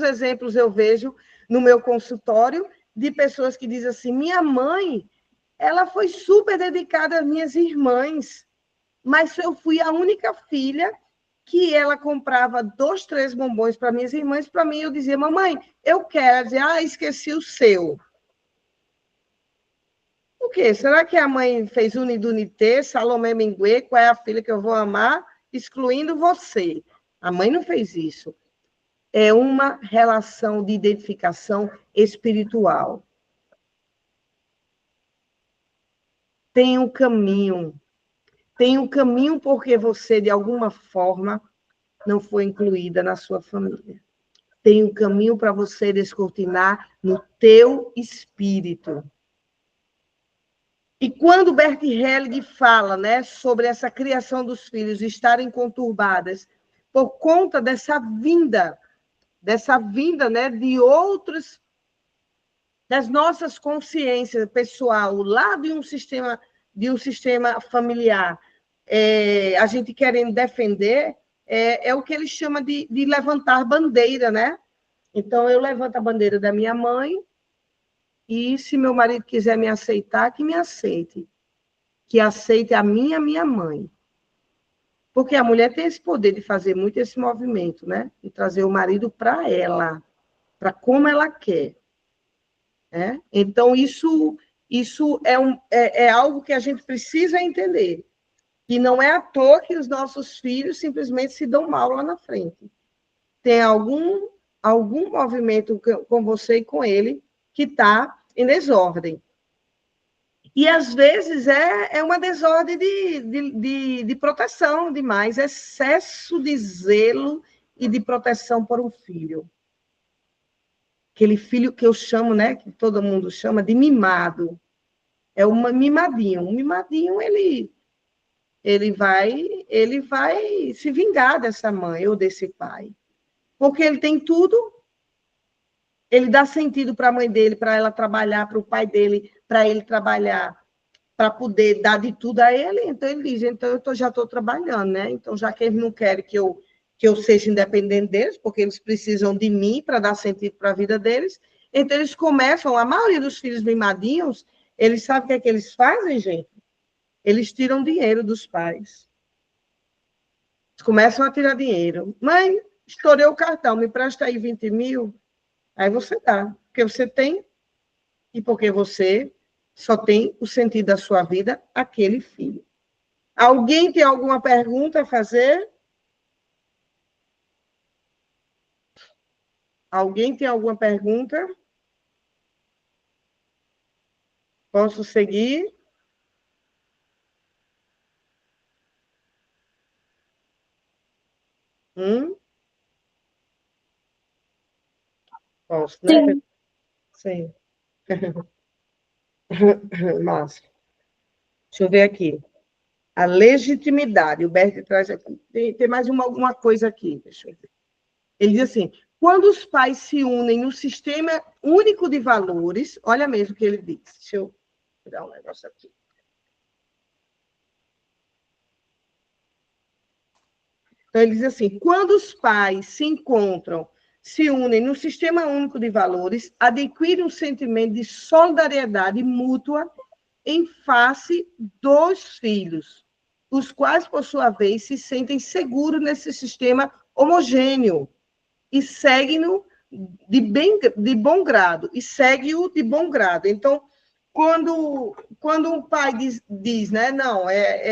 exemplos eu vejo no meu consultório de pessoas que dizem assim, minha mãe, ela foi super dedicada às minhas irmãs, mas eu fui a única filha que ela comprava 2, 3 bombons para minhas irmãs, para mim eu dizia, mamãe, eu quero. Ela dizia, esqueci o seu. O quê? Será que a mãe fez unidunité, Salomé Minguê, qual é a filha que eu vou amar, excluindo você? A mãe não fez isso. É uma relação de identificação espiritual. Tem um caminho. Tem um caminho porque você, de alguma forma, não foi incluída na sua família. Tem um caminho para você descortinar no teu espírito. E quando Bert Helling fala, né, sobre essa criação dos filhos estarem conturbadas por conta dessa vinda, né, de outros, das nossas consciências pessoal, lá de um sistema familiar, a gente querendo defender, é o que ele chama de levantar bandeira, né? Então, eu levanto a bandeira da minha mãe, e se meu marido quiser me aceitar, que me aceite. Que aceite a minha mãe. Porque a mulher tem esse poder de fazer muito esse movimento, né? De trazer o marido para ela, para como ela quer. Né? Então, isso é algo que a gente precisa entender. E não é à toa que os nossos filhos simplesmente se dão mal lá na frente. Tem algum movimento com você e com ele que está em desordem. E, às vezes, é uma desordem de proteção demais, excesso de zelo e de proteção por um filho. Aquele filho que eu chamo, né, que todo mundo chama de mimado. É um mimadinho. Um mimadinho, ele vai se vingar dessa mãe ou desse pai. Porque ele tem tudo, ele dá sentido para a mãe dele, para ela trabalhar, para o pai dele, para ele trabalhar, para poder dar de tudo a ele. Então, ele diz, então, eu já estou trabalhando, né? Então, já que eles não querem que eu seja independente deles, porque eles precisam de mim para dar sentido para a vida deles, então eles começam, a maioria dos filhos mimadinhos, eles sabem o que é que eles fazem, gente? Eles tiram dinheiro dos pais. Eles começam a tirar dinheiro. Mãe, estourei o cartão, me presta aí 20 mil. Aí você dá, porque você tem, e porque você só tem o sentido da sua vida, aquele filho. Alguém tem alguma pergunta a fazer? Alguém tem alguma pergunta? Posso seguir? Posso, né? Sim. Massa. Deixa eu ver aqui. A legitimidade. O Bert traz aqui. Tem mais alguma coisa aqui. Deixa eu ver. Ele diz assim, quando os pais se unem no sistema único de valores, olha mesmo o que ele diz. Deixa eu dar um negócio aqui. Então, ele diz assim, quando os pais se unem no sistema único de valores, adquirem um sentimento de solidariedade mútua em face dos filhos, os quais, por sua vez, se sentem seguros nesse sistema homogêneo e seguem-no de bom grado, segue-o de bom grado. Então, quando um pai diz, né, não,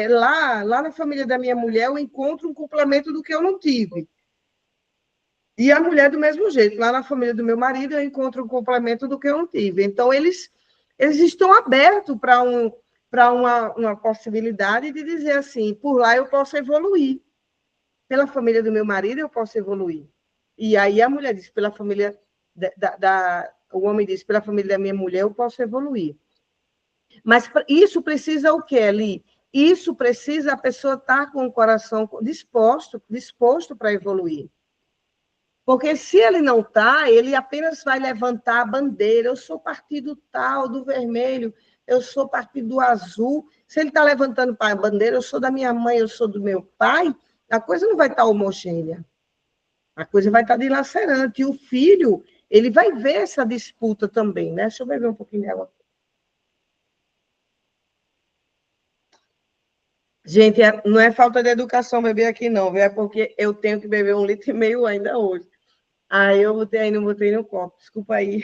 lá na família da minha mulher eu encontro um complemento do que eu não tive. E a mulher do mesmo jeito, lá na família do meu marido eu encontro um complemento do que eu não tive. Então, eles estão abertos para uma possibilidade de dizer assim, por lá eu posso evoluir. Pela família do meu marido eu posso evoluir. E aí a mulher diz, pela família o homem diz, pela família da minha mulher eu posso evoluir. Mas isso precisa o quê, ali? Isso precisa a pessoa estar com o coração disposto para evoluir. Porque se ele não está, ele apenas vai levantar a bandeira, eu sou partido tal, do vermelho, eu sou partido do azul. Se ele está levantando a bandeira, eu sou da minha mãe, eu sou do meu pai, a coisa não vai estar homogênea. A coisa vai estar dilacerante. E o filho, ele vai ver essa disputa também, né? Deixa eu beber um pouquinho de água. Gente, não é falta de educação beber aqui, não, viu? É porque eu tenho que beber 1,5 litro ainda hoje. Aí eu não botei no copo. Desculpa aí.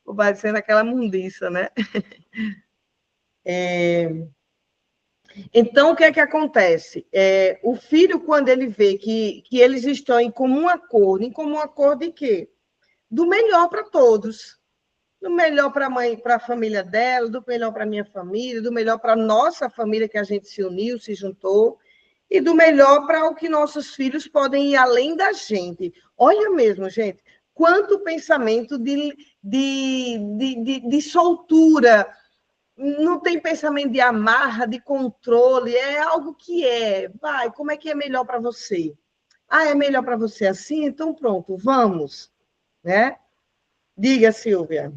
Vou parecendo aquela mundiça, né? Então, o que é que acontece? O filho, quando ele vê que eles estão em comum acordo de quê? Do melhor para todos. Do melhor para a mãe, para a família dela, do melhor para a minha família, do melhor para a nossa família que a gente se uniu, se juntou, e do melhor para o que nossos filhos podem ir além da gente. Olha mesmo, gente, quanto pensamento de soltura, não tem pensamento de amarra, de controle, é algo que vai, como é que é melhor para você? Ah, é melhor para você assim? Então pronto, vamos, né? Diga, Silvia.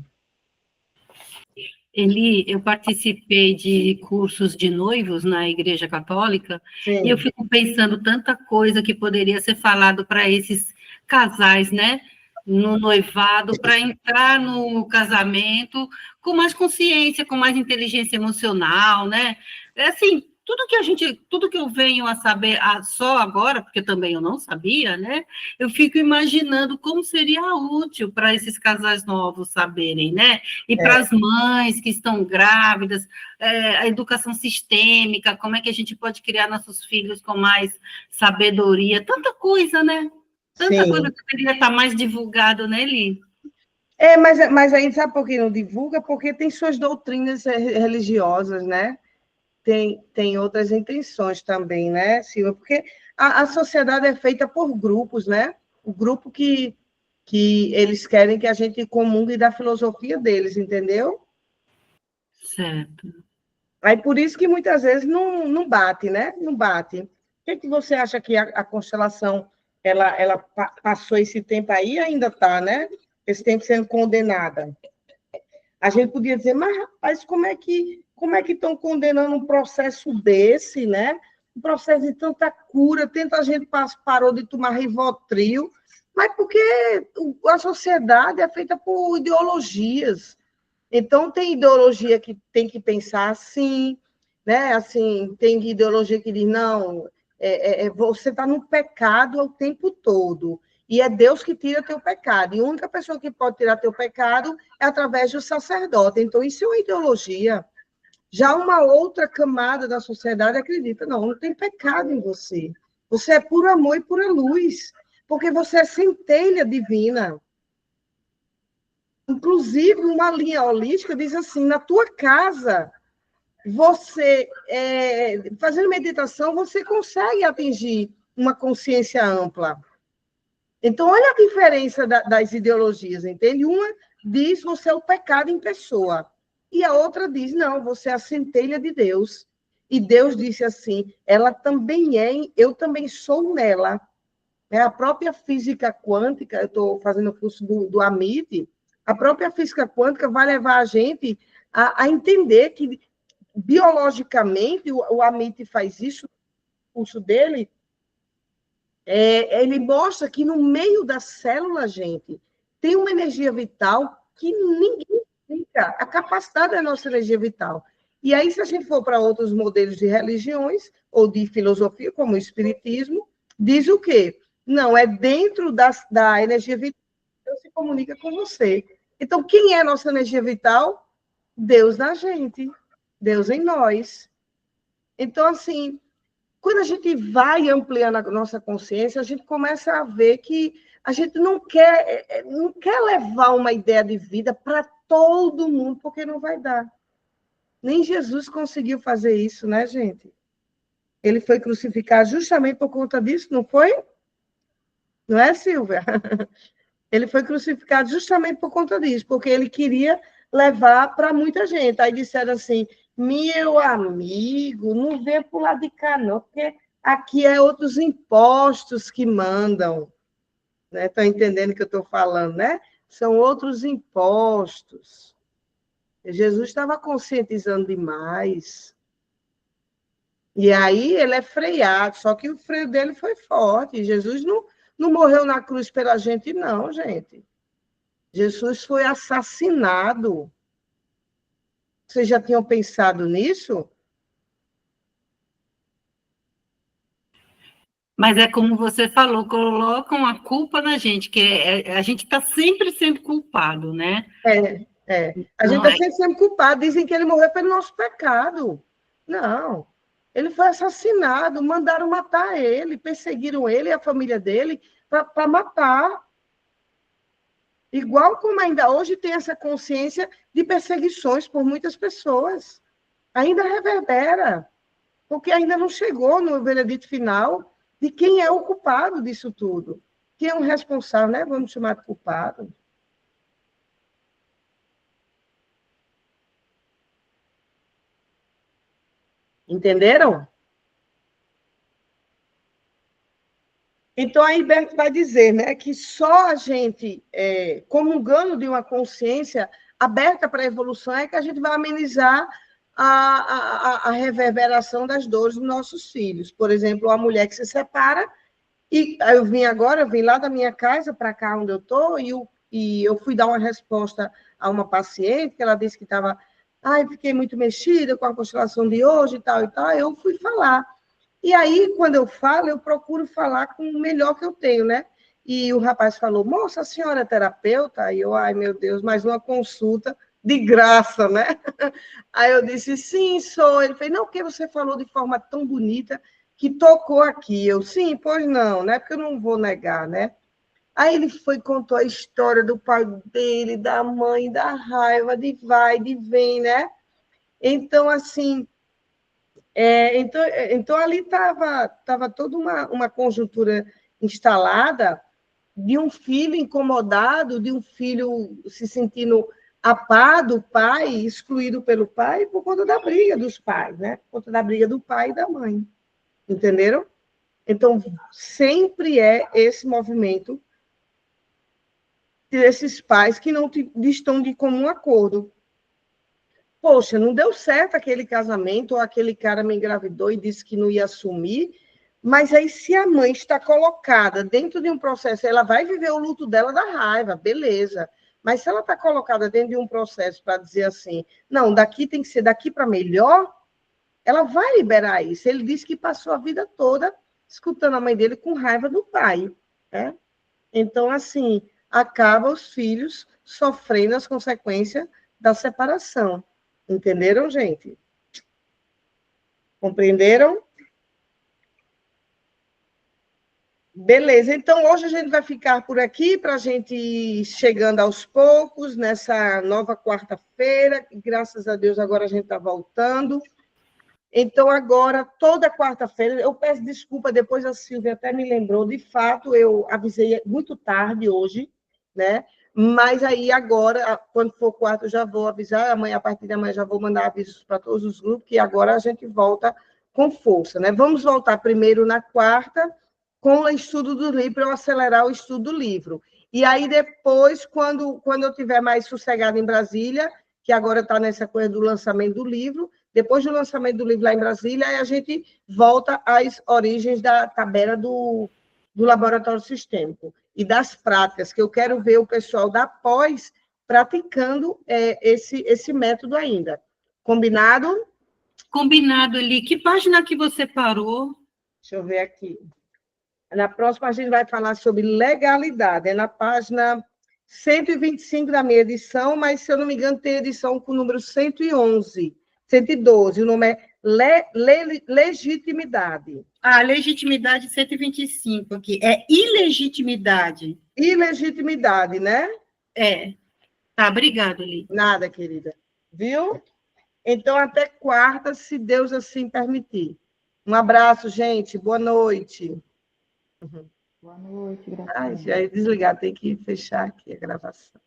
Eli, eu participei de cursos de noivos na Igreja Católica e eu Sim. fico pensando tanta coisa que poderia ser falado para esses casais, né? No noivado, para entrar no casamento com mais consciência, com mais inteligência emocional, né? É assim, tudo que eu venho a saber só agora, porque também eu não sabia, né? Eu fico imaginando como seria útil para esses casais novos saberem, né? E para as mães que estão grávidas, a educação sistêmica, como é que a gente pode criar nossos filhos com mais sabedoria, tanta coisa, né? Tanta coisa Sim. que deveria estar mais divulgado, né, Li? Mas aí sabe por que não divulga? Porque tem suas doutrinas religiosas, né? Tem outras intenções também, né, Silvia? Porque a sociedade é feita por grupos, né? O grupo que eles querem que a gente comungue da filosofia deles, entendeu? Certo. Aí por isso que muitas vezes não bate, né? Não bate. O que você acha que a constelação ela passou esse tempo aí e ainda está, né? Esse tempo sendo condenada. A gente podia dizer, mas rapaz, como é que estão condenando um processo desse, né? Um processo de tanta cura, tanta gente parou de tomar Rivotril, mas porque a sociedade é feita por ideologias. Então, tem ideologia que tem que pensar assim, né? Assim, tem ideologia que diz, não, você está no pecado o tempo todo, e é Deus que tira teu pecado, e a única pessoa que pode tirar teu pecado é através do sacerdote. Então, isso é uma ideologia. Já uma outra camada da sociedade acredita, não tem pecado em você. Você é puro amor e pura luz, porque você é centelha divina. Inclusive, uma linha holística diz assim: na tua casa, você, fazendo meditação, você consegue atingir uma consciência ampla. Então, olha a diferença das ideologias, entende? Uma diz você é o pecado em pessoa, e a outra diz, não, você é a centelha de Deus. E Deus disse assim, ela também eu também sou nela. A própria física quântica, eu estou fazendo o curso do Amit, a própria física quântica vai levar a gente a entender que, biologicamente, o Amit faz isso, o curso dele, ele mostra que no meio da célula, gente, tem uma energia vital que ninguém explica, a capacidade da nossa energia vital. E aí, se a gente for para outros modelos de religiões ou de filosofia, como o Espiritismo, diz o quê? Não, é dentro da energia vital que Deus se comunica com você. Então, quem é a nossa energia vital? Deus na gente, Deus em nós. Então, assim, quando a gente vai ampliando a nossa consciência, a gente começa a ver que a gente não quer levar uma ideia de vida para todo mundo, porque não vai dar. Nem Jesus conseguiu fazer isso, né, gente? Ele foi crucificado justamente por conta disso, não foi? Não é, Silvia? Ele foi crucificado justamente por conta disso, porque ele queria levar para muita gente. Aí disseram assim: meu amigo, não vem para o lado de cá, não, porque aqui é outros impostos que mandam. Né? Estão entendendo o que eu estou falando, né? São outros impostos. Jesus estava conscientizando demais. E aí ele é freado, só que o freio dele foi forte. Jesus não morreu na cruz pela gente, não, gente. Jesus foi assassinado. Vocês já tinham pensado nisso? Mas é como você falou, colocam a culpa na gente, que a gente está sempre sendo culpado, né? A gente Não está é. sempre culpado. Dizem que ele morreu pelo nosso pecado. Não. Ele foi assassinado, mandaram matar ele, perseguiram ele e a família dele para matar. Igual como ainda hoje tem essa consciência de perseguições por muitas pessoas. Ainda reverbera, porque ainda não chegou no veredito final de quem é o culpado disso tudo. Quem é o responsável, né? Vamos chamar de culpado. Entenderam? Então, a Iberto vai dizer, né, que só a gente, comungando de uma consciência aberta para a evolução, é que a gente vai amenizar a reverberação das dores dos nossos filhos. Por exemplo, a mulher que se separa, e eu vim lá da minha casa para cá onde eu estou, e eu fui dar uma resposta a uma paciente, que ela disse que estava, fiquei muito mexida com a constelação de hoje e tal, eu fui falar. E aí, quando eu falo, eu procuro falar com o melhor que eu tenho, né? E o rapaz falou, moça, a senhora é terapeuta? E eu, ai, meu Deus, mais uma consulta de graça, né? Aí eu disse, sim, sou. Ele fez, não, porque você falou de forma tão bonita que tocou aqui. Eu, sim, pois não, né? Porque eu não vou negar, né? Aí ele foi, contou a história do pai dele, da mãe, da raiva, de vai, de vem, né? Então, assim, então ali estava toda uma conjuntura instalada de um filho incomodado, de um filho se sentindo a par do pai, excluído pelo pai, por conta da briga dos pais, né? Por conta da briga do pai e da mãe. Entenderam? Então, sempre é esse movimento desses pais que não estão de comum acordo. Poxa, não deu certo aquele casamento, ou aquele cara me engravidou e disse que não ia assumir, mas aí se a mãe está colocada dentro de um processo, ela vai viver o luto dela da raiva, beleza. Mas se ela está colocada dentro de um processo para dizer assim, não, daqui tem que ser daqui para melhor, ela vai liberar isso. Ele disse que passou a vida toda escutando a mãe dele com raiva do pai, né? Então, assim, acaba os filhos sofrendo as consequências da separação. Entenderam, gente? Compreenderam? Beleza, então hoje a gente vai ficar por aqui para a gente ir chegando aos poucos nessa nova quarta-feira, e graças a Deus agora a gente está voltando. Então, agora, toda quarta-feira, eu peço desculpa, depois a Silvia até me lembrou, de fato, eu avisei muito tarde hoje, né? Mas aí agora, quando for quarta, eu já vou avisar, amanhã, a partir de amanhã, já vou mandar avisos para todos os grupos, que agora a gente volta com força, né? Vamos voltar primeiro na quarta, com o estudo do livro, para eu acelerar o estudo do livro. E aí, depois, quando eu estiver mais sossegada em Brasília, que agora está nessa coisa do lançamento do livro, depois do lançamento do livro lá em Brasília, aí a gente volta às origens da tabela do laboratório sistêmico e das práticas, que eu quero ver o pessoal da pós praticando esse método ainda. Combinado? Combinado ali. Que página que você parou? Deixa eu ver aqui. Na próxima, a gente vai falar sobre legalidade. É na página 125 da minha edição, mas, se eu não me engano, tem edição com o número 111, 112. O nome é legitimidade. Legitimidade 125 aqui. É ilegitimidade. Ilegitimidade, né? É. Tá, obrigada, Li. Nada, querida. Viu? Então, até quarta, se Deus assim permitir. Um abraço, gente. Boa noite. Boa noite, Já ia desligar, tem que fechar aqui a gravação.